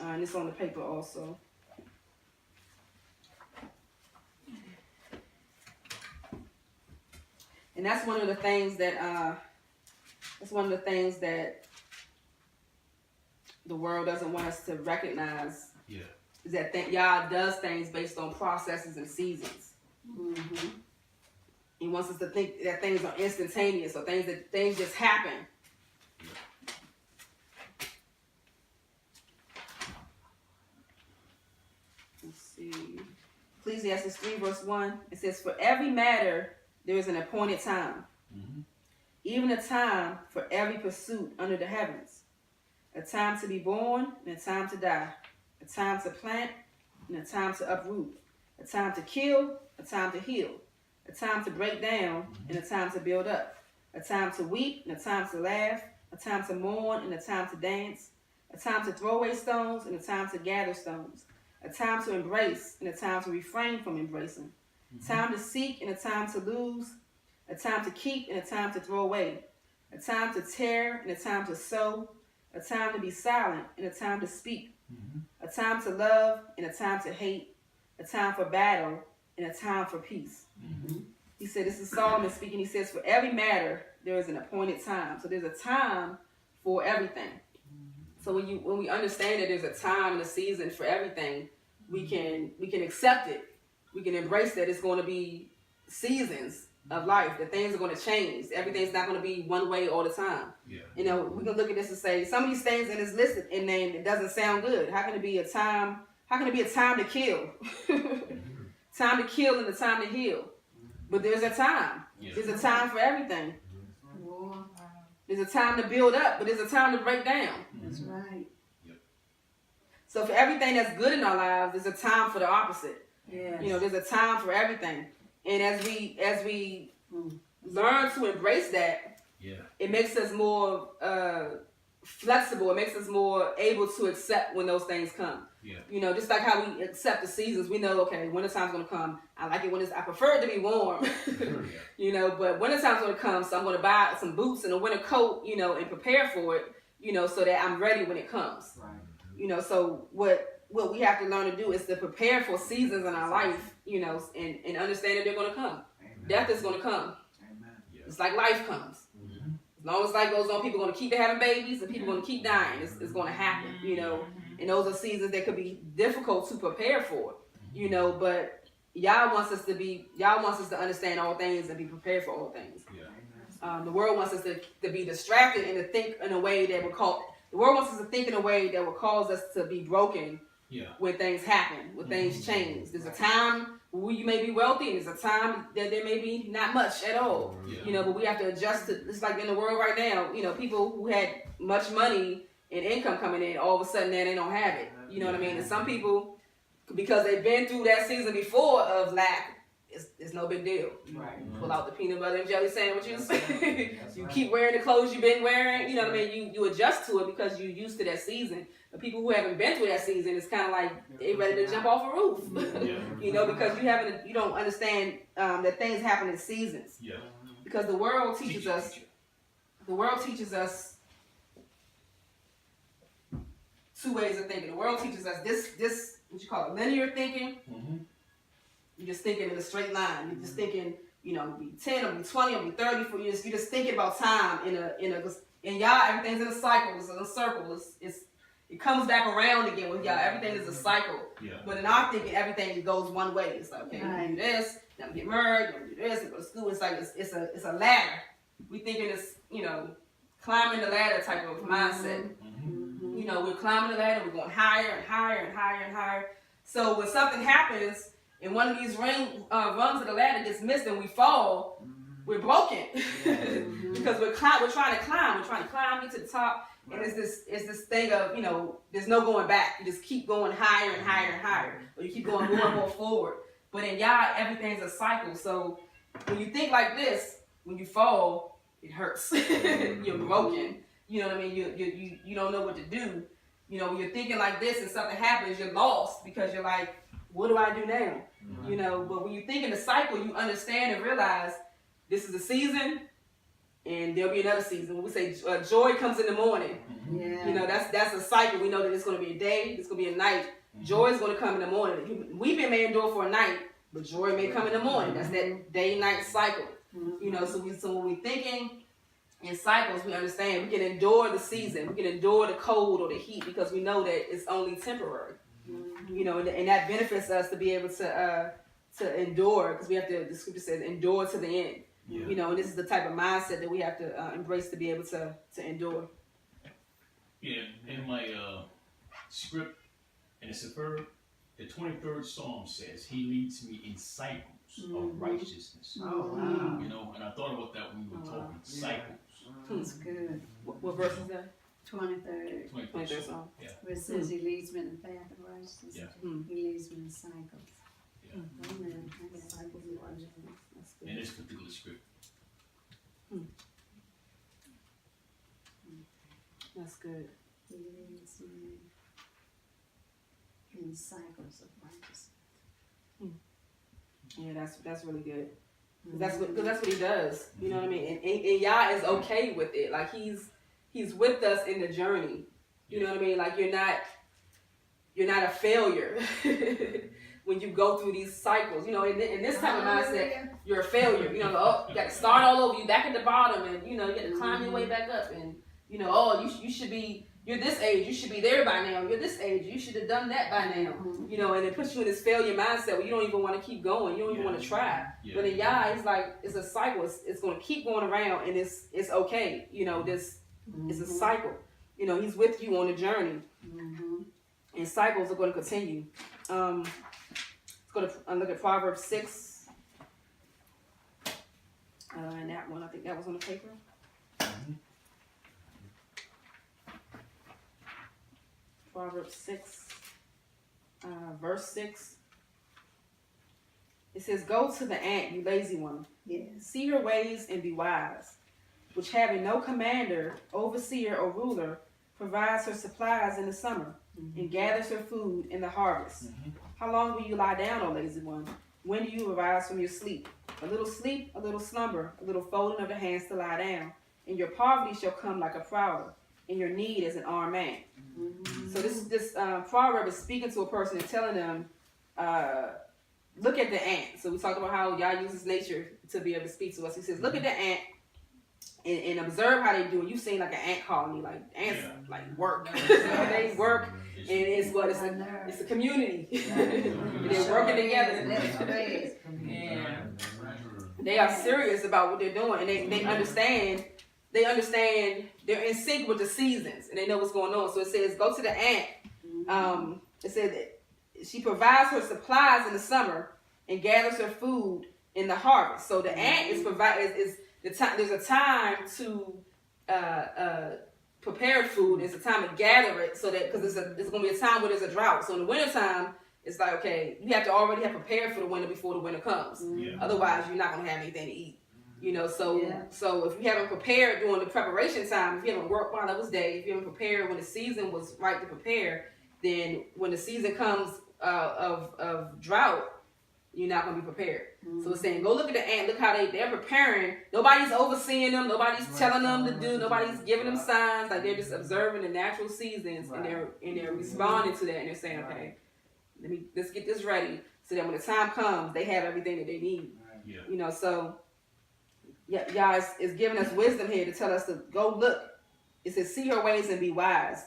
And it's on the paper also. And that's one of the things that the world doesn't want us to recognize. Yeah. Is that Yah does things based on processes and seasons. He wants us to think that things are instantaneous, or things just happen. Let's see. Ecclesiastes 3 verse 1. It says, "For every matter there is an appointed time, even a time for every pursuit under the heavens. A time to be born and a time to die. A time to plant and a time to uproot. A time to kill, a time to heal. A time to break down and a time to build up. A time to weep and a time to laugh. A time to mourn and a time to dance. A time to throw away stones and a time to gather stones. A time to embrace and a time to refrain from embracing. A time to seek and a time to lose. A time to keep and a time to throw away. A time to tear and a time to sow. A time to be silent and a time to speak. A time to love and a time to hate. A time for battle and a time for peace." He said, this is Solomon speaking. He says, for every matter, there is an appointed time. So there's a time for everything. So when we understand that there's a time and a season for everything, we can accept it. We can embrace that it's going to be seasons of life, that things are going to change. Everything's not going to be one way all the time. Yeah. You know, we can look at this and say, some of these things in this list and name, it doesn't sound good. How can it be a time to kill? Time to kill and a time to heal. But there's a time. Yeah. There's a time for everything. War. There's a time to build up, but there's a time to break down. That's right. So for everything that's good in our lives, there's a time for the opposite. Yes. You know, there's a time for everything. And as we learn to embrace that, it makes us more flexible. It makes us more able to accept when those things come. Yeah. You know, just like how we accept the seasons, we know, okay, wintertime's going to come. I like it when I prefer it to be warm, you know, but wintertime's going to come, so I'm going to buy some boots and a winter coat, you know, and prepare for it, you know, so that I'm ready when it comes. Right. You know, so what we have to learn to do is to prepare for seasons in our life, you know, and understand that they're going to come. Amen. Death is going to come. Amen. It's like life comes. Mm-hmm. As long as life goes on, people are going to keep having babies and people are going to keep dying. It's going to happen, you know. And those are seasons that could be difficult to prepare for, you know. But Yah wants us to understand all things and be prepared for all things. Yeah. The world wants us to be distracted and to think in a way that will the world wants us to think in a way that will cause us to be broken when things happen, when things change. There's a time where you may be wealthy, and there's a time that there may be not much at all. Yeah. You know, but we have to adjust to, it's like in the world right now, you know, people who had much money and income coming in, all of a sudden now they don't have it. You know what I mean? And some people, because they've been through that season before of lack, it's no big deal. Right. You pull out the peanut butter and jelly sandwiches. You keep wearing the clothes you've been wearing. You know what I mean? You adjust to it because you're used to that season. But people who haven't been through that season, it's kind of like they ready to jump off a roof. You know, because you don't understand that things happen in seasons. Yeah. Because the world teaches us. The world teaches us two ways of thinking. The world teaches us this what you call it, linear thinking. Mm-hmm. You're just thinking in a straight line. You're just thinking, you know, it'll be 10, it'll be 20, it'll be 30 for years. You're just thinking about time in Yah, everything's in a cycle. It's in a circle. It comes back around again with Yah. Everything is a cycle. Yeah. But in our thinking, everything goes one way. It's like, okay, you do this, then get married, then do this, and go to school. It's like it's a ladder. We thinking it's, you know, climbing the ladder type of mindset. Mm-hmm. You know, we're climbing the ladder, we're going higher and higher and higher and higher. So when something happens, and one of these rungs of the ladder gets missed and we fall, we're broken. Because we're trying to climb. We're trying to climb into the top. And it's this thing of, you know, there's no going back. You just keep going higher and higher and higher. Or you keep going more and more forward. But in Yah, everything's a cycle. So when you think like this, when you fall, it hurts. You're broken. You know what I mean? You don't know what to do. You know, when you're thinking like this and something happens, you're lost because you're like, what do I do now? Mm-hmm. You know, but when you think in the cycle, you understand and realize this is a season and there'll be another season. When we say joy comes in the morning, you know, that's a cycle. We know that it's going to be a day, it's going to be a night. Mm-hmm. Joy is going to come in the morning. Weeping may endure for a night, but joy may come in the morning. That's that day-night cycle. Mm-hmm. You know, so when we're thinking in cycles, we understand we can endure the season. We can endure the cold or the heat because we know that it's only temporary. You know, and that benefits us to be able to endure, because we have to. The scripture says, endure to the end. Yeah. You know, and this is the type of mindset that we have to embrace to be able to endure. Yeah, in my script, and it's a verb. The 23rd Psalm says, "He leads me in cycles of righteousness." Oh wow! You know, and I thought about that when we were talking cycles. That's good. What verse is that? 23rd Psalm. Yeah. Where it says He leads me in the path of righteousness. Yeah. He leads me in cycles. Yeah. Amen. Cycles of righteousness. That's good. In this particular script. That's good. He leads me in cycles of righteousness. Yeah, that's really good. Because that's what He does. You know what I mean? And Yah is okay with it. Like He's with us in the journey. You know what I mean? Like you're not a failure when you go through these cycles. You know, in this type of mindset, you're a failure. You know, you got to start all over. You back at the bottom, and you know you got to climb your way back up. And you know, you should be. You're this age. You should be there by now. You're this age. You should have done that by now. You know, and it puts you in this failure mindset where you don't even want to keep going. You don't even want to try. Yeah. But in Yah, it's like it's a cycle. It's going to keep going around, and it's okay. You know, this. It's a cycle. You know, He's with you on the journey. And cycles are going to continue. Let's go to look at Proverbs 6. And that one, I think that was on the paper. Proverbs 6, verse 6. It says, "Go to the ant, you lazy one. Yes. See her ways and be wise, which having no commander, overseer, or ruler, provides her supplies in the summer, and gathers her food in the harvest. How long will you lie down, O lazy one? When do you arise from your sleep? A little sleep, a little slumber, a little folding of the hands to lie down, and your poverty shall come like a prowler, and your need as an armed man." So this proverb is speaking to a person and telling them, look at the ant. So we talked about how Yah uses nature to be able to speak to us. He says, look at the ant and observe how they do it. You've seen like an ant colony, like ants like work. They work, and it's a community. They're working together. They are serious about what they're doing, and they understand. They're in sync with the seasons, and they know what's going on. So it says, go to the ant. It says that she provides her supplies in the summer and gathers her food in the harvest. So the ant is the time. There's a time to prepare food. There's a time to gather it, so that because it's going to be a time where there's a drought. So in the wintertime, it's like, okay, you have to already have prepared for the winter before the winter comes. Otherwise, you're not going to have anything to eat. So if you haven't prepared during the preparation time, if you haven't worked while it was day, if you haven't prepared when the season was right to prepare, then when the season comes of drought, you're not going to be prepared. So it's saying, go look at the ant, look how they're preparing. Nobody's overseeing them, nobody's telling them to do, nobody's giving them signs. Like, they're just observing the natural seasons, and they're responding to that, and they're saying, okay, let's get this ready, so that when the time comes, they have everything that they need. So Yah is giving us wisdom here to tell us to go look. It says, see her ways and be wise.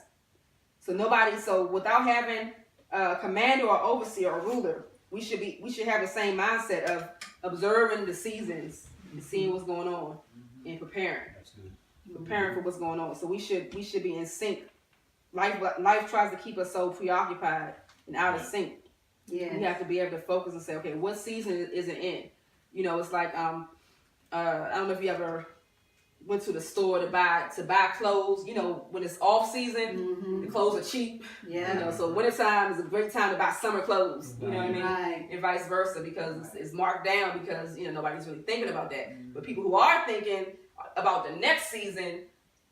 So without having a commander or overseer or ruler, we should have the same mindset of observing the seasons and seeing what's going on and preparing. That's good. Preparing for what's going on. So we should be in sync. Life tries to keep us so preoccupied and out of sync. Yeah. We have to be able to focus and say, okay, what season is it in? It's like I don't know if you ever went to the store to buy clothes. When it's off season, the clothes are cheap. So wintertime is a great time to buy summer clothes. You know what I mean? Right. And vice versa, because it's marked down because nobody's really thinking about that. But people who are thinking about the next season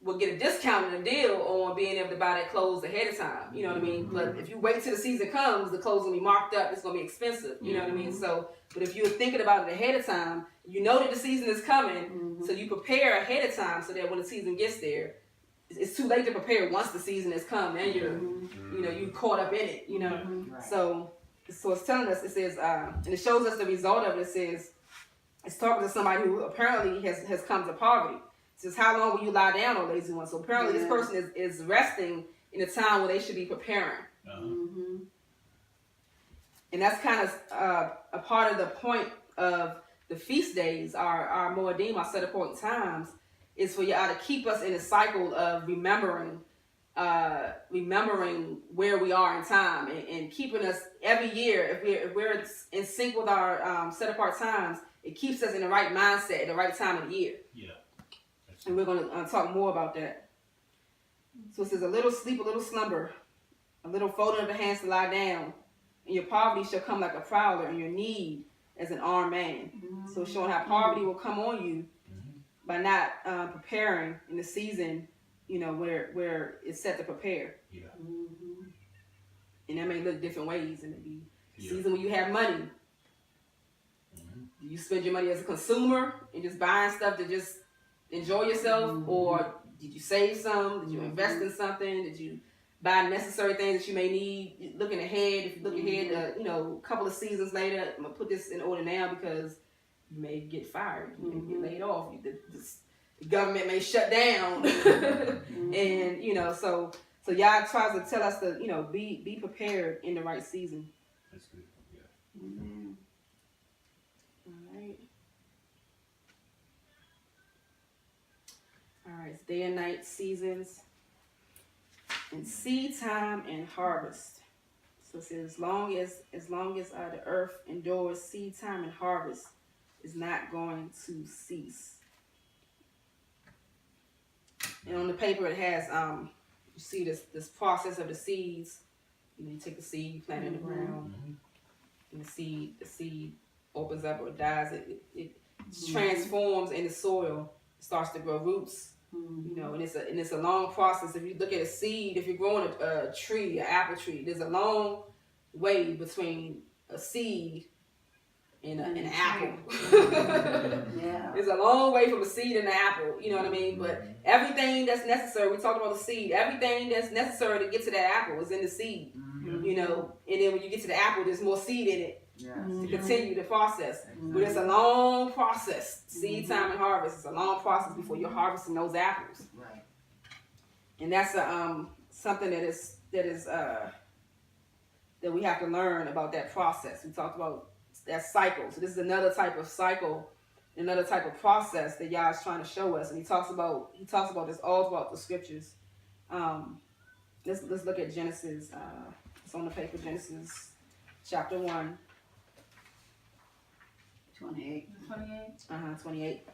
will get a discount and a deal on being able to buy that clothes ahead of time. You know what I mean? But if you wait till the season comes, the clothes will be marked up. It's going to be expensive. You know what I mean? So, but if you're thinking about it ahead of time, you know that the season is coming, so you prepare ahead of time so that when the season gets there, it's too late to prepare once the season has come and you're caught up in it. Right. So it's telling us. It says, and it shows us the result of it. It says, it's talking to somebody who apparently has come to poverty. It says, how long will you lie down, O lazy one? So apparently this person is resting in a time where they should be preparing. And that's kind of a part of the point of the feast days, our Moedim, our set apart times, is for Yah to keep us in a cycle of remembering where we are in time, and keeping us every year. If we're in sync with our set apart times, it keeps us in the right mindset at the right time of the year. And we're going to talk more about that. So it says, a little sleep, a little slumber, a little folding of the hands to lie down, and your poverty shall come like a prowler, and your need as an armed man. So it's showing how poverty will come on you by not preparing in the season, where it's set to prepare. And that may look different ways. And it be season when you have money. Do you spend your money as a consumer and just buying stuff to just enjoy yourself, or did you save some? Did you invest in something? Did you buy necessary things that you may need? Looking ahead, if you look ahead, a couple of seasons later, I'm gonna put this in order now because you may get fired, you may get laid off, the government may shut down, and so Yah tries to tell us to be prepared in the right season. That's good. All right, it's day and night seasons, and seed time and harvest. So it says, as long as the earth endures seed time and harvest, is not going to cease. And on the paper it has, you see this process of the seeds. You take the seed, you plant it in the ground, and the seed opens up or dies. It transforms in the soil, starts to grow roots. And it's a long process. If you look at a seed, if you're growing a tree, an apple tree, there's a long way between a seed and an apple. There's a long way from a seed and an apple, you know what I mean? But everything that's necessary, we talked about the seed, everything that's necessary to get to that apple is in the seed, and then when you get to the apple, there's more seed in it to continue the process. But it's a long process. Seed time and harvest is a long process before you're harvesting those apples. Right. And that's something that we have to learn about that process. We talked about that cycle. So this is another type of cycle, another type of process that Yah is trying to show us. And he talks about this all throughout the scriptures. Let's look at Genesis. It's on the paper, Genesis chapter 1. 28. 28.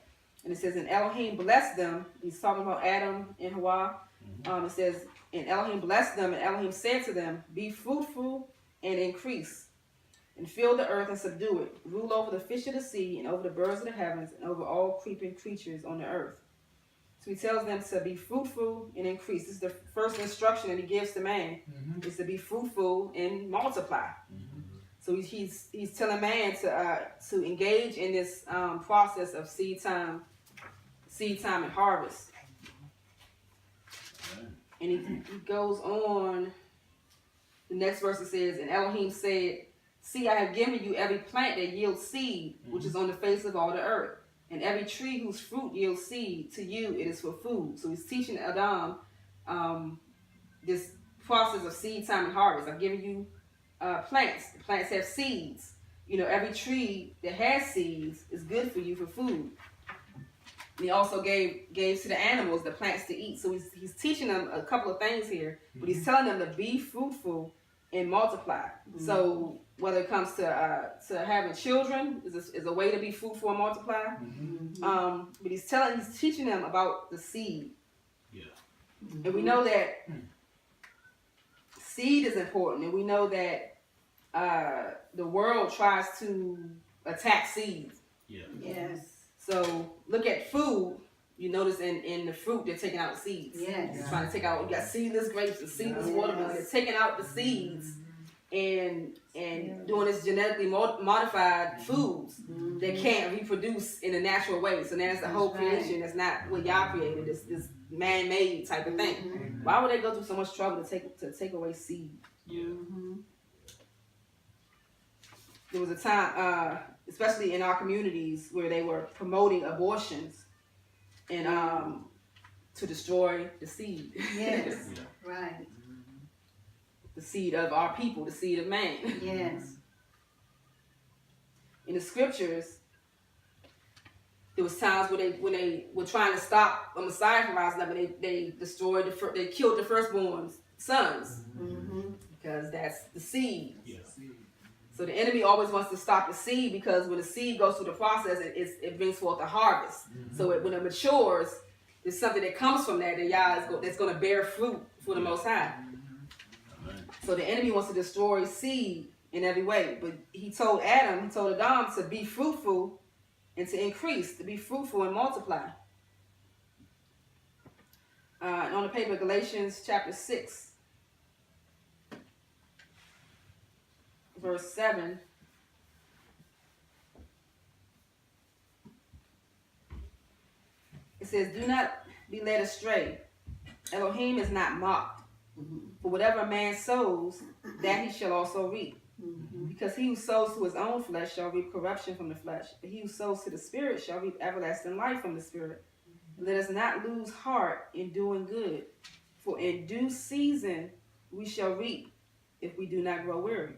And it says, and Elohim blessed them. He's talking about Adam and Hawa. It says, and Elohim blessed them, and Elohim said to them, be fruitful and increase, and fill the earth and subdue it. Rule over the fish of the sea, and over the birds of the heavens, and over all creeping creatures on the earth. So he tells them to be fruitful and increase. This is the first instruction that he gives to man, is to be fruitful and multiply. So he's telling man to engage in this process of seed time and harvest. And he goes on. The next verse it says, and Elohim said, see, I have given you every plant that yields seed, which is on the face of all the earth, and every tree whose fruit yields seed. To you it is for food. So he's teaching Adam this process of seed time and harvest. I've given you plants. The plants have seeds. Every tree that has seeds is good for you for food. And he also gave to the animals the plants to eat. So he's teaching them a couple of things here, but he's telling them to be fruitful and multiply. So whether it comes to having children is a way to be fruitful and multiply. But he's teaching them about the seed. And we know that seed is important, and we know that the world tries to attack seeds. Yes. So look at food. You notice in the fruit they're taking out seeds. Yes. They're trying to take out. You got seedless grapes and seedless watermelon. They're taking out the seeds and doing this genetically modified foods that can't reproduce in a natural way. So now it's the whole creation. That's not what Yah created. It's this man-made type of thing. Why would they go through so much trouble to take away seed? There was a time, especially in our communities, where they were promoting abortions and to destroy the seed. Yes, right. The seed of our people, the seed of man. Yes. In the scriptures, there was times when they were trying to stop a Messiah from rising up, and they destroyed they killed the firstborn sons because that's the seed. So the enemy always wants to stop the seed, because when the seed goes through the process, it brings forth a harvest. So when it matures, there's something that comes from that that's going to bear fruit for the Most High. So the enemy wants to destroy seed in every way. But he told Adam to be fruitful and to increase, to be fruitful and multiply. And on the paper, Galatians chapter 6. Verse 7. It says, do not be led astray. Elohim is not mocked. For whatever a man sows, that he shall also reap. Because he who sows to his own flesh shall reap corruption from the flesh. But he who sows to the Spirit shall reap everlasting life from the Spirit. Let us not lose heart in doing good. For in due season we shall reap if we do not grow weary.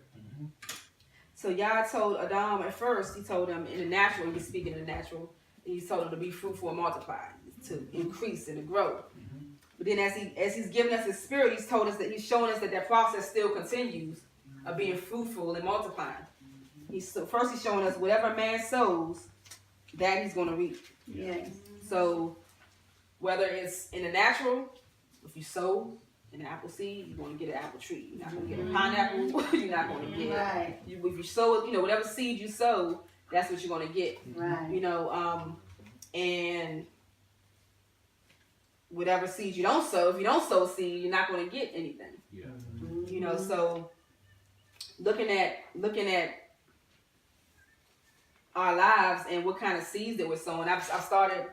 So Yah told Adam at first, he told him in the natural, he was speaking in the natural, he told him to be fruitful and multiply, to increase and to grow. But then as he's giving us his spirit, he's showing us that process still continues of being fruitful and multiplying. First he's showing us whatever man sows, that he's going to reap. Yes. So whether it's in the natural, if you sow an apple seed, you're going to get an apple tree. You're not going to get a pineapple. You're not going to get. Right. If you sow, whatever seed you sow, that's what you're going to get. Right. And whatever seeds you don't sow, if you don't sow seed, you're not going to get anything. Yeah. So looking at our lives and what kind of seeds that we're sowing. I've started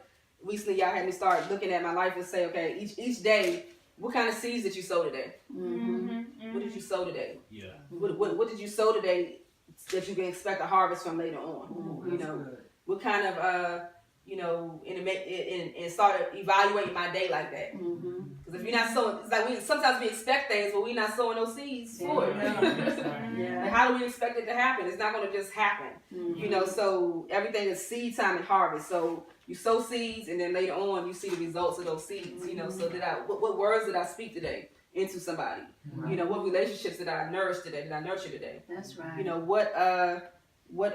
recently. Y'all had me start looking at my life and say, okay, each day, what kind of seeds did you sow today? What did you sow today? Yeah. What did you sow today that you can expect a harvest from later on? What kind of and started evaluating my day like that. Because if you're not sowing, it's like sometimes we expect things, but we're not sowing those seeds for it. Like, how do we expect it to happen? It's not going to just happen. So everything is seed time and harvest. So you sow seeds, and then later on you see the results of those seeds. So what words did I speak today into somebody? What relationships did I nourish today? Did I nurture today? That's right. What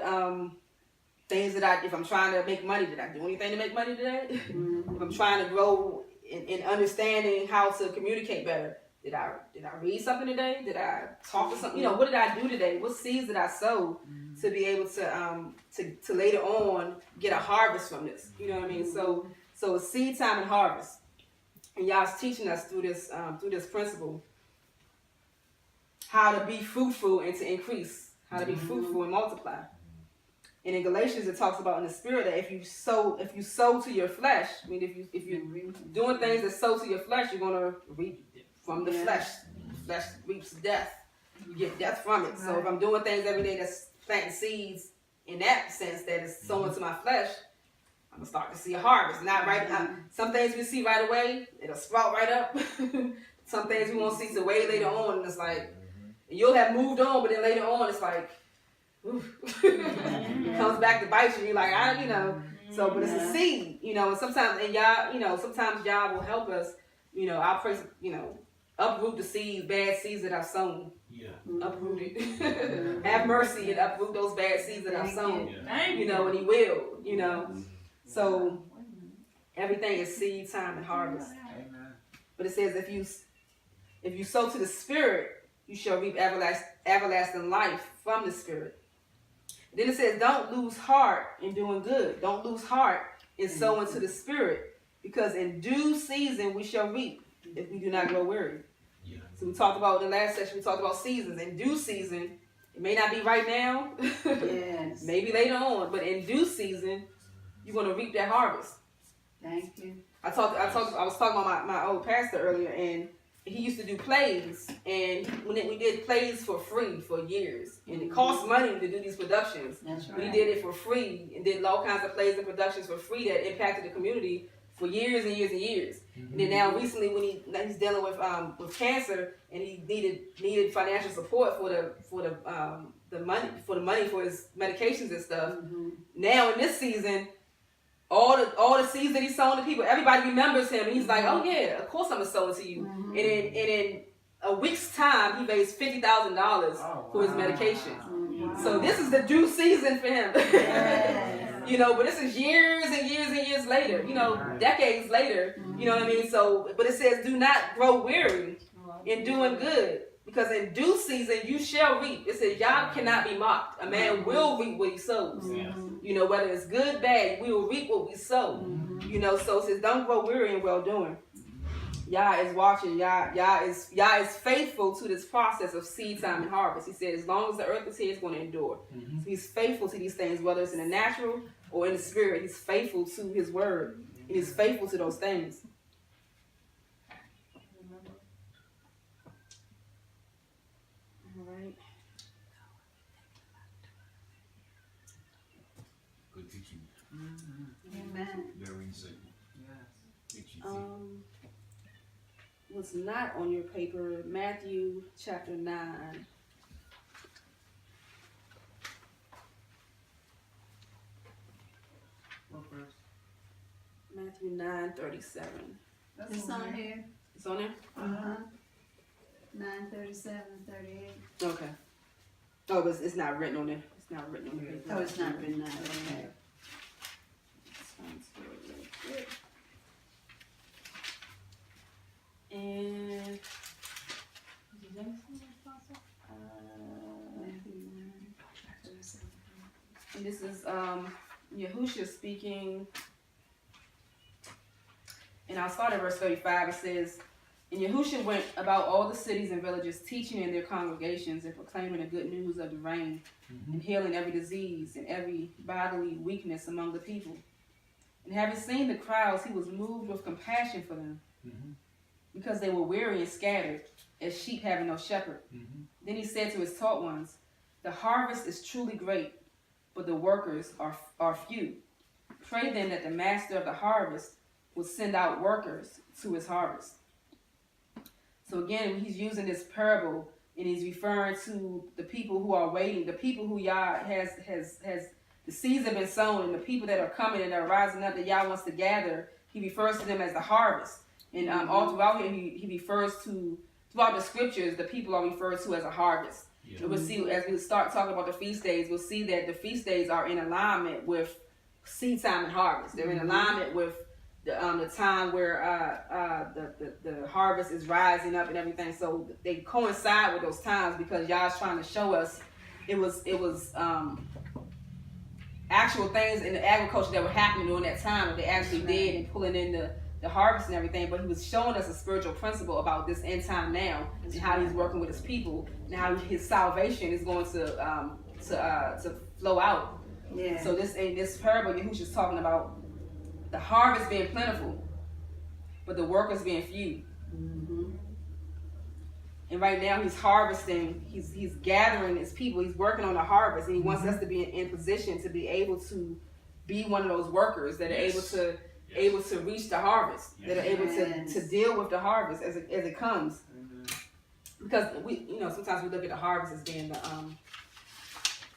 things that if I'm trying to make money, did I do anything to make money today? If I'm trying to grow in understanding how to communicate better, did I read something today? Did I talk to something? What did I do today? What seeds did I sow to be able to later on get a harvest from this? You know what I mean? So it's seed time and harvest, and y'all's teaching us through this principle how to be fruitful and to increase, how to be fruitful and multiply. And in Galatians, it talks about in the spirit that if you sow to your flesh, I mean, if you're doing things that sow to your flesh, you're gonna reap from the flesh. The flesh reaps death. You get death from it. So if I'm doing things every day that's planting seeds in that sense that is sowing to my flesh, I'm gonna start to see a harvest. Not right. Some things we see right away, it'll sprout right up. Some things we won't see till way later on, and it's like you'll have moved on, but then later on, it's like. It comes back to bite you. You're like, So, but it's a seed, and sometimes, sometimes y'all will help us, I'll pray, uproot the seeds, bad seeds that I've sown. Yeah. Uproot it. Have mercy and uproot those bad seeds that I've sown. And He will, So, everything is seed time and harvest. But it says, if you sow to the Spirit, you shall reap everlasting life from the Spirit. Then it says, don't lose heart in doing good. Don't lose heart in sowing to the Spirit, because in due season we shall reap if we do not grow weary. Yeah. So we talked about in the last session, we talked about seasons. In due season, it may not be right now, Yes. maybe later on, but in due season, you're going to reap that harvest. Thank you. I was talking about my old pastor earlier, and he used to do plays, and we did plays for free for years, and it cost money to do these productions. That's right. We did it for free and did all kinds of plays and productions for free that impacted the community for years and years and years. And then now recently, when he's dealing with cancer, and he needed financial support for the money for his medications and stuff. Now in this season, all the seeds that he's sowing to people, everybody remembers him, and he's like, oh yeah, of course I'm gonna sow it to you. And in a week's time, he raised $50,000 for his medications. So this is the due season for him. But this is years and years and years later, decades later, you know what I mean? So, but it says, do not grow weary in doing good, because in due season you shall reap. It says, y'all cannot be mocked. A man will reap what he sows. Whether it's good, bad, we will reap what we sow. So it says, don't grow weary in well doing. Yah is watching. Yah is faithful to this process of seed time and harvest. He said, as long as the earth is here, it's going to endure. So he's faithful to these things, whether it's in the natural or in the spirit. He's faithful to his word. And he's faithful to those things. All right. Good teaching. Amen. Very insightful. What's not on your paper, Matthew chapter 9. What verse? Matthew 9:37. It's on here. It's on there? 9:37, 38. Okay. Oh, but it's not written on there. It's not written on the paper. Oh, it's not written out. Okay. turn to it real quick. And and this is Yahushua speaking. And I'll start at verse 35. It says, "And Yahushua went about all the cities and villages, teaching in their congregations and proclaiming the good news of the reign, and healing every disease and every bodily weakness among the people. And having seen the crowds, he was moved with compassion for them, because they were weary and scattered, as sheep having no shepherd. Then he said to his taught ones, the harvest is truly great, but the workers are few. Pray then that the master of the harvest will send out workers to his harvest." So again, he's using this parable, and he's referring to the people who are waiting, the people who Yah has the seeds have been sown, and the people that are coming and are rising up that Yah wants to gather. He refers to them as the harvest. And all throughout here, he refers to, throughout the scriptures, the people are referred to as a harvest. Yeah. And we'll see, as we start talking about the feast days, we'll see that the feast days are in alignment with seed time and harvest. They're in alignment with the time where the harvest is rising up and everything. So they coincide with those times, because Yah's trying to show us it was actual things in the agriculture that were happening during that time that they actually did, and pulling in the harvest and everything. But he was showing us a spiritual principle about this end time now, and how he's working with his people, and how his salvation is going to flow out. Yeah. So this parable, Yahushua's talking about the harvest being plentiful, but the workers being few. And right now he's harvesting, he's gathering his people, he's working on the harvest, and he wants us to be in position to be able to be one of those workers that are able to reach the harvest, that are able to deal with the harvest as it comes. Because we, sometimes we look at the harvest as being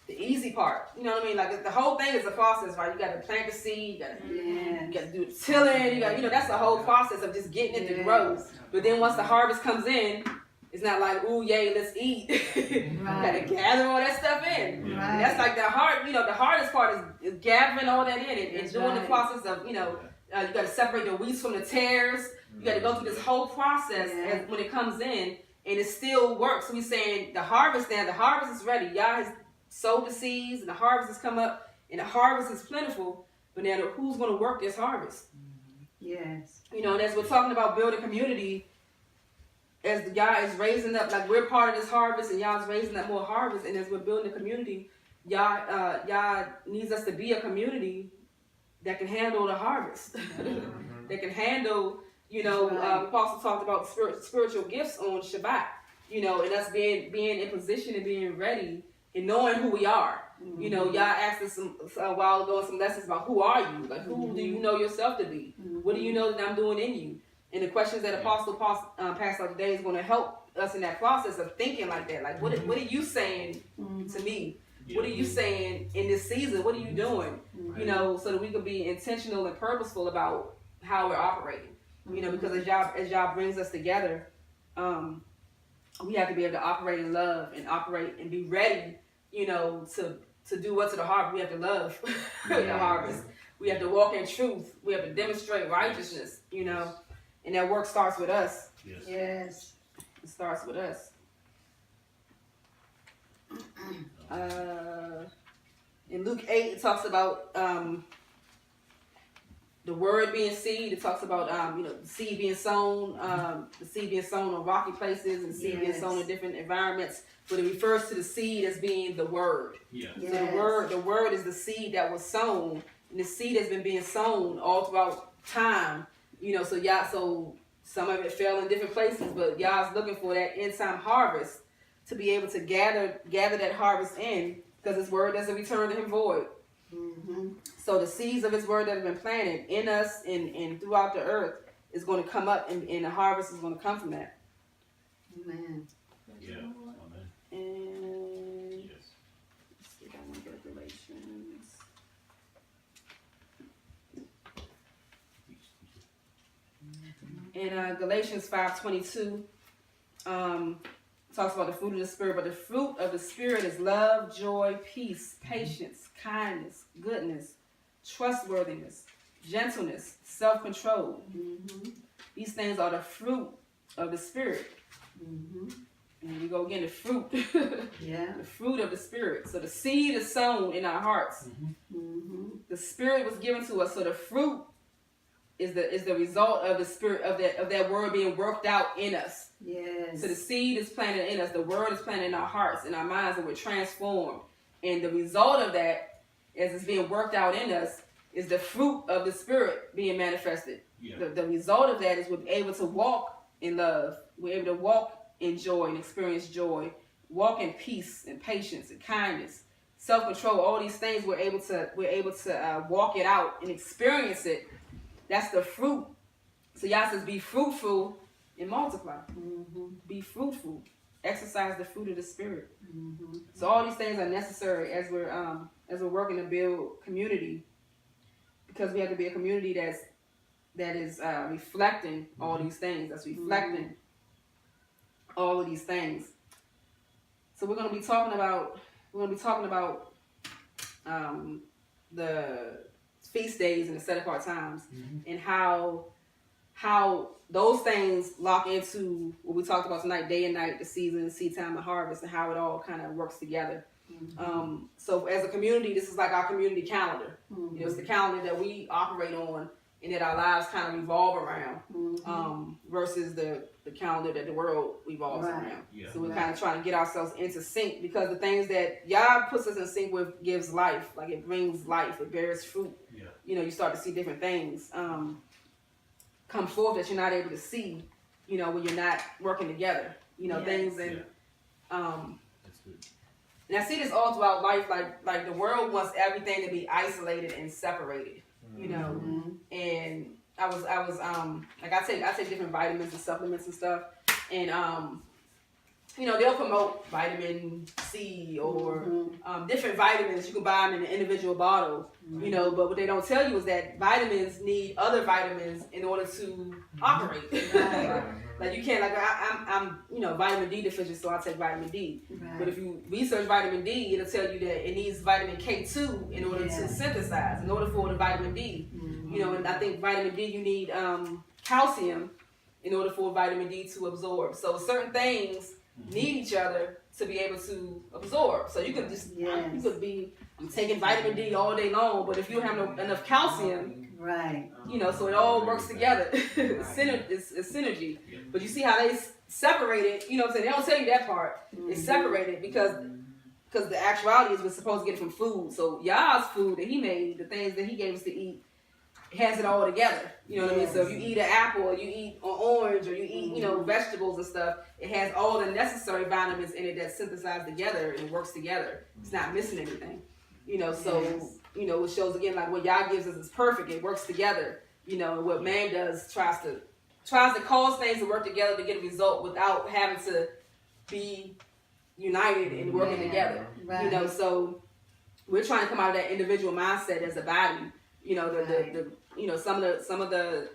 the easy part. You know what I mean? Like, the whole thing is a process, right? You got to plant the seed, you got to do the tilling, that's the whole process of just getting it to grow. But then once the harvest comes in, it's not like, ooh, yay, let's eat. You got to gather all that stuff in. Right. And that's like the hardest part is gathering all that in and doing the process of, you got to separate the wheats from the tares. You got to go through this whole process when it comes in, and it still works. So he's saying the harvest is ready. Yah has sowed the seeds, and the harvest has come up, and the harvest is plentiful. But now, who's going to work this harvest? Yes. And as we're talking about building community, as Yah is raising up, like, we're part of this harvest, and Yah's raising up more harvest, and as we're building a community, Yah needs us to be a community that can handle the harvest, that can handle, we also talked about spiritual gifts on Shabbat, and us being in position and being ready and knowing who we are. Yah asked us a while ago in some lessons about who are you? Like, who do you know yourself to be? What do you know that I'm doing in you? And the questions that Apostle passed out today is going to help us in that process of thinking like that. Like, what are you saying to me? What are you saying in this season? What are you doing? So that we can be intentional and purposeful about how we're operating. Because as Yah brings us together, we have to be able to operate in love and operate and be ready, to do what to the harvest. We have to love the harvest. We have to walk in truth. We have to demonstrate righteousness, And that work starts with us. Yes. It starts with us. In Luke 8, it talks about the word being seed. It talks about the seed being sown, the seed being sown on rocky places, and the seed being sown in different environments. But it refers to the seed as being the word. Yeah. So the word is the seed that was sown, and the seed has been being sown all throughout time. So some of it fell in different places, but Yah's looking for that end time harvest to be able to gather that harvest in, because his word doesn't return to him void. So the seeds of his word that have been planted in us and throughout the earth is going to come up, and the harvest is going to come from that. Amen. Yeah. Amen. And let's see, I want Galatians. In Galatians 5:22, talks about the fruit of the Spirit, but the fruit of the Spirit is love, joy, peace, patience, kindness, goodness, trustworthiness, gentleness, self-control. These things are the fruit of the Spirit. And we go again, the fruit. The fruit of the Spirit. So the seed is sown in our hearts. The Spirit was given to us. So the fruit is the result of the Spirit, of that word being worked out in us. So the seed is planted in us. The word is planted in our hearts, in our minds, and we're transformed. And the result of that, as it's being worked out in us, is the fruit of the Spirit being manifested. The result of that is we're able to walk in love. We're able to walk in joy and experience joy. Walk in peace and patience and kindness, self-control. All these things we're able to walk it out and experience it. That's the fruit. So Yah says, be fruitful and multiply. Be fruitful. Exercise the fruit of the Spirit. So all these things are necessary as we're working to build community, because we have to be a community that is reflecting all these things. That's reflecting all of these things. So we're going to be talking about the feast days and the set apart times, and how those things lock into what we talked about tonight: day and night, the season, seed time, and harvest, and how it all kind of works together. So as a community, this is like our community calendar. It's the calendar that we operate on and that our lives kind of revolve around, versus the calendar that the world revolves around. So we're kind of trying to get ourselves into sync, because the things that Yah puts us in sync with gives life. Like, it brings life, it bears fruit. You start to see different things come forth that you're not able to see, when you're not working together. Things and That's good. And I see this all throughout life. Like the world wants everything to be isolated and separated. And I was like, I take different vitamins and supplements and stuff, and they'll promote vitamin C or different vitamins. You can buy them in an individual bottle, but what they don't tell you is that vitamins need other vitamins in order to operate. Like, you can't, like, I'm vitamin D deficient, so I take vitamin D. But if you research vitamin D, it'll tell you that it needs vitamin K2 in order to synthesize, in order for the vitamin D. And I think vitamin D, you need calcium in order for vitamin D to absorb. So certain things need each other to be able to absorb. So you could just, you could be taking vitamin D all day long, but if you don't have enough calcium, so it all works together. It's synergy. But you see how they separate it, what I'm saying? They don't tell you that part. It's separated because the actuality is we're supposed to get it from food. So Yah's food that he made, the things that he gave us to eat, has it all together. You know what I mean? So if you eat an apple, or you eat an orange, or you eat, vegetables and stuff, it has all the necessary vitamins in it that synthesize together and works together. It's not missing anything. It shows again, like, what Yah gives us is perfect. It works together. And what man does tries to cause things to work together to get a result without having to be united and working together. So we're trying to come out of that individual mindset as a body. Some of the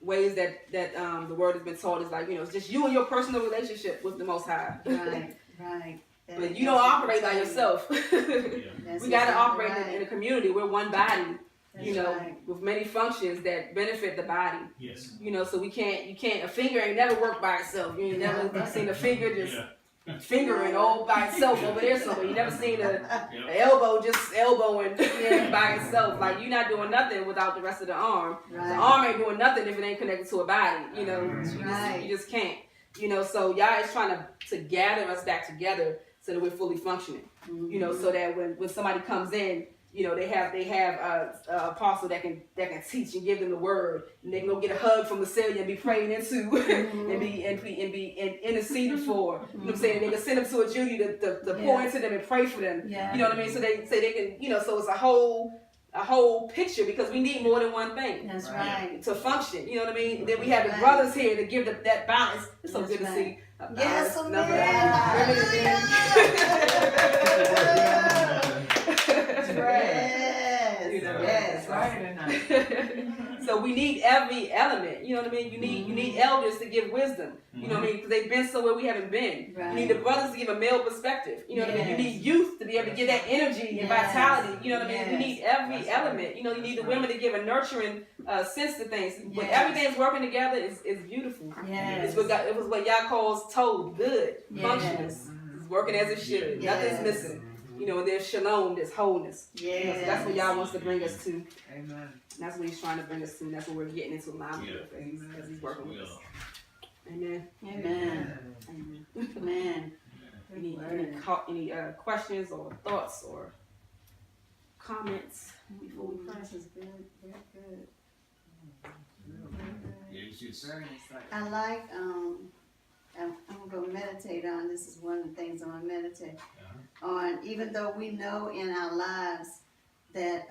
ways that the word has been taught is like, it's just you and your personal relationship with the Most High. But you don't operate by yourself. We got to operate in a community. We're one body, with many functions that benefit the body. So you can't, a finger ain't never worked by itself. You ain't never seen a finger just fingering all by itself over there somewhere. You never seen an elbow just elbowing by itself. Like, you're not doing nothing without the rest of the arm. The arm ain't doing nothing if it ain't connected to a body. You just can't. So Yah is trying to gather us back together so that we're fully functioning. So that when somebody comes in, they have an apostle that can teach and give them the word, and they can go get a hug from the cellular and be praying into and be interceded for. You know what I'm saying? They can send them to a Judy to pour into them and pray for them. You know what I mean? So they can, so it's a whole picture, because we need more than one thing. That's right. To function. You know what I mean? Then we have the brothers here to give that balance. It's so good to see. Yes, Yes. So we need every element. You know what I mean? You need elders to give wisdom. You know what I mean? Because they've been somewhere we haven't been. Right. You need the brothers to give a male perspective. You know what I mean? You need youth to be able to give that energy and vitality. You know what I mean? You need every element. You know, you need the women to give a nurturing sense to things. When everything's working together, it's beautiful. It was what Yah calls told, good, functionless. It's working as it should. Nothing's missing. You know, there's shalom, there's wholeness. You know, so that's what Yah wants to bring us to. Amen. That's what He's trying to bring us to. And that's what we're getting into alignment with as He's working with us. Amen. Amen. Amen. Any questions or thoughts or comments before we pray? This is good. Very good. It's just Very exciting. I like, I'm going to meditate on, this is one of the things I'm going to meditate on, even though we know in our lives that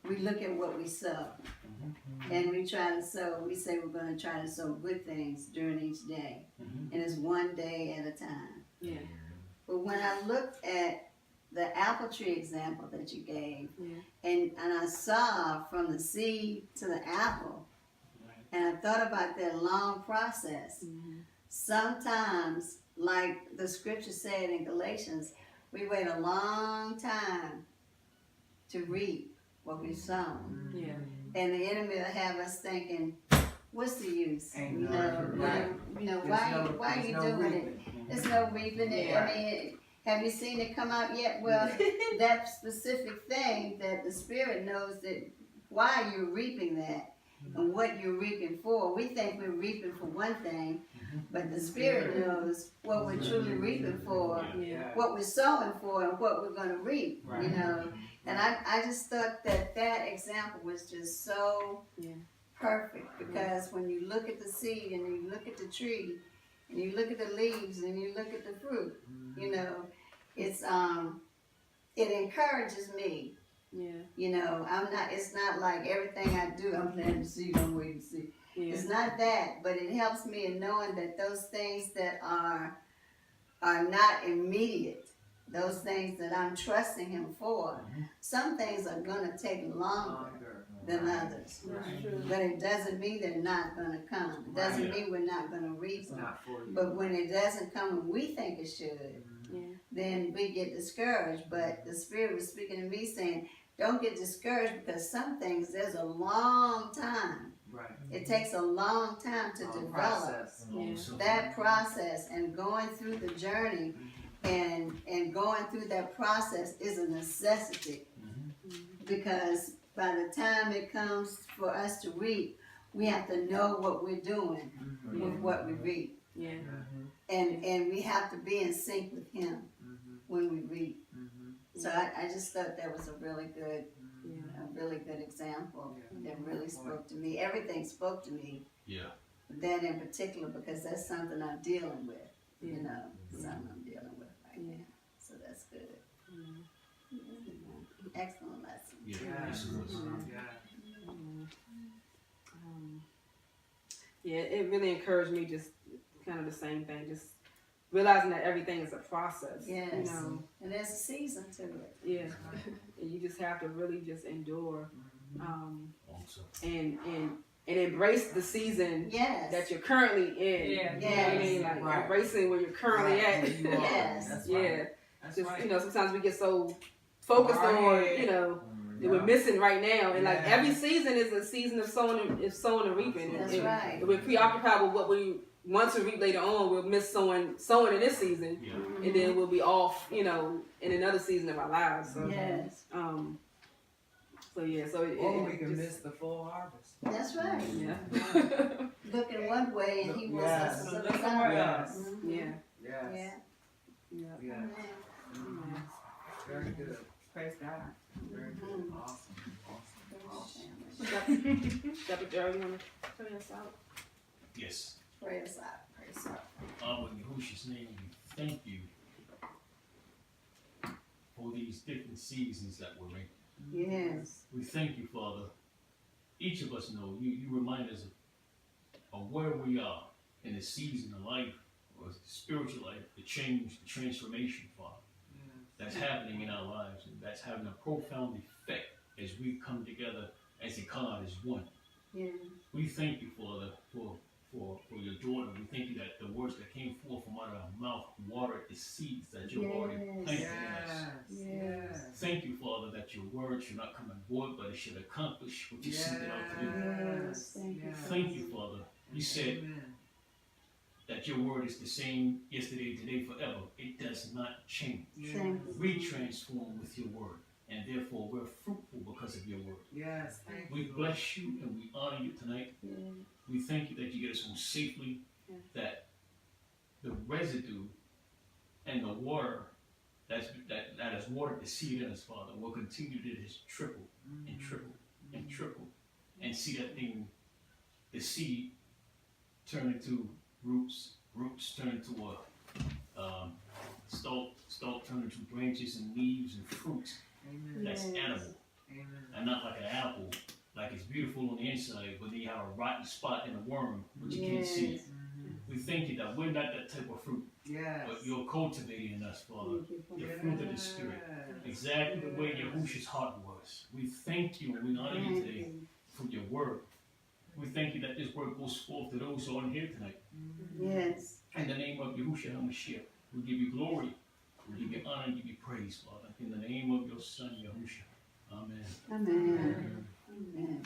we look at what we sow, and we try to sow, we say we're going to try to sow good things during each day, and it's one day at a time. Yeah. But when I looked at the apple tree example that you gave, and I saw from the seed to the apple, and I thought about that long process. Sometimes, like the scripture said in Galatians, we wait a long time to reap what we've sown. Yeah. And the enemy will have us thinking, what's the use? Ain't You no know, reaping. why are you no doing reaping. it? There's no reaping it. Yeah. I mean, have you seen it come out yet? Well, that specific thing that the Spirit knows that why you're reaping that and what you're reaping for. We think we're reaping for one thing, but the Spirit knows what we're truly reaping for, what we're sowing for, and what we're going to reap, you know. And I just thought that example was just so perfect, because when you look at the seed and you look at the tree and you look at the leaves and you look at the fruit, you know, it's it encourages me. You know, it's not like everything I do, I'm planting to see, I'm waiting to see. It's not that, but it helps me in knowing that those things that are not immediate, those things that I'm trusting Him for, some things are going to take longer than others. But it doesn't mean they're not going to come. It doesn't mean we're not going to reap them. But when it doesn't come when we think it should, then we get discouraged. But the Spirit was speaking to me saying, don't get discouraged, because some things, there's a long time. It takes a long time to develop that process, and going through the journey and going through that process is a necessity, because by the time it comes for us to reap, we have to know what we're doing with what we reap. And we have to be in sync with Him when we reap. So I just thought that was a really good example that really spoke to me. Everything spoke to me. That in particular, because that's something I'm dealing with. You know, something I'm dealing with right now. So that's good. Excellent lesson. It really encouraged me, just kind of the same thing, just realizing that everything is a process. Yes. You know? And there's a season to it. Yeah. And you just have to really just endure. And embrace the season that you're currently in. You know what I mean? Like embracing where you're currently at. Just you know, sometimes we get so focused on, you know, that we're missing right now. And like every season is a season of sowing and reaping. That's and right. If we're preoccupied with what we want to reap later on, we'll miss sowing in this season, and then we'll be off, you know, in another season of our lives. So, or we can miss the full harvest. That's right. Yeah. Looking one way and He wants us to look somewhere else. Very good. Praise God. Very good. Awesome. Dr. Jarrell, you want to pray us out? yes. Pray us out. Pray us out. In Yahushua's name, we thank you for these different seasons that we're in. Yes. We thank you, Father. Each of us know, you remind us of where we are in the season of life, or the spiritual life, the change, the transformation, Father, that's happening in our lives, and that's having a profound effect as we come together as a God, as one. Yeah. We thank you for your daughter. We thank you that the words that came forth from out of our mouth watered the seeds that you already planted in us. Yes. Thank you, Father, that your word should not come in void, but it should accomplish what you sent it out to do. Yes. Thank you, Father. You said that your word is the same yesterday, today, forever. It does not change. We transform with your word, and therefore we're fruitful because of your word. Yes. We bless you and we honor you tonight. We thank you that you get us home safely, that the residue and the water that has watered the seed in us, Father, will continue to just trickle and trickle and trickle, and see that thing, the seed, turn into roots turn into a stalk turn into branches and leaves and fruits. That's edible. And not like an apple, like it's beautiful on the inside, but then you have a rotten spot in a worm, which you can't see. We thank you that we're not that type of fruit, but you're cultivating in us, Father, the fruit of the Spirit, exactly the way Yahushua's heart was. We thank you and we honor you today for your word. We thank you that this word goes forth to those who are here tonight. Yes. In the name of Yahushua HaMashiach, we give you glory, we give you honor, and give you praise, Father. In the name of your Son, Yahushua. Amen. Amen. Amen.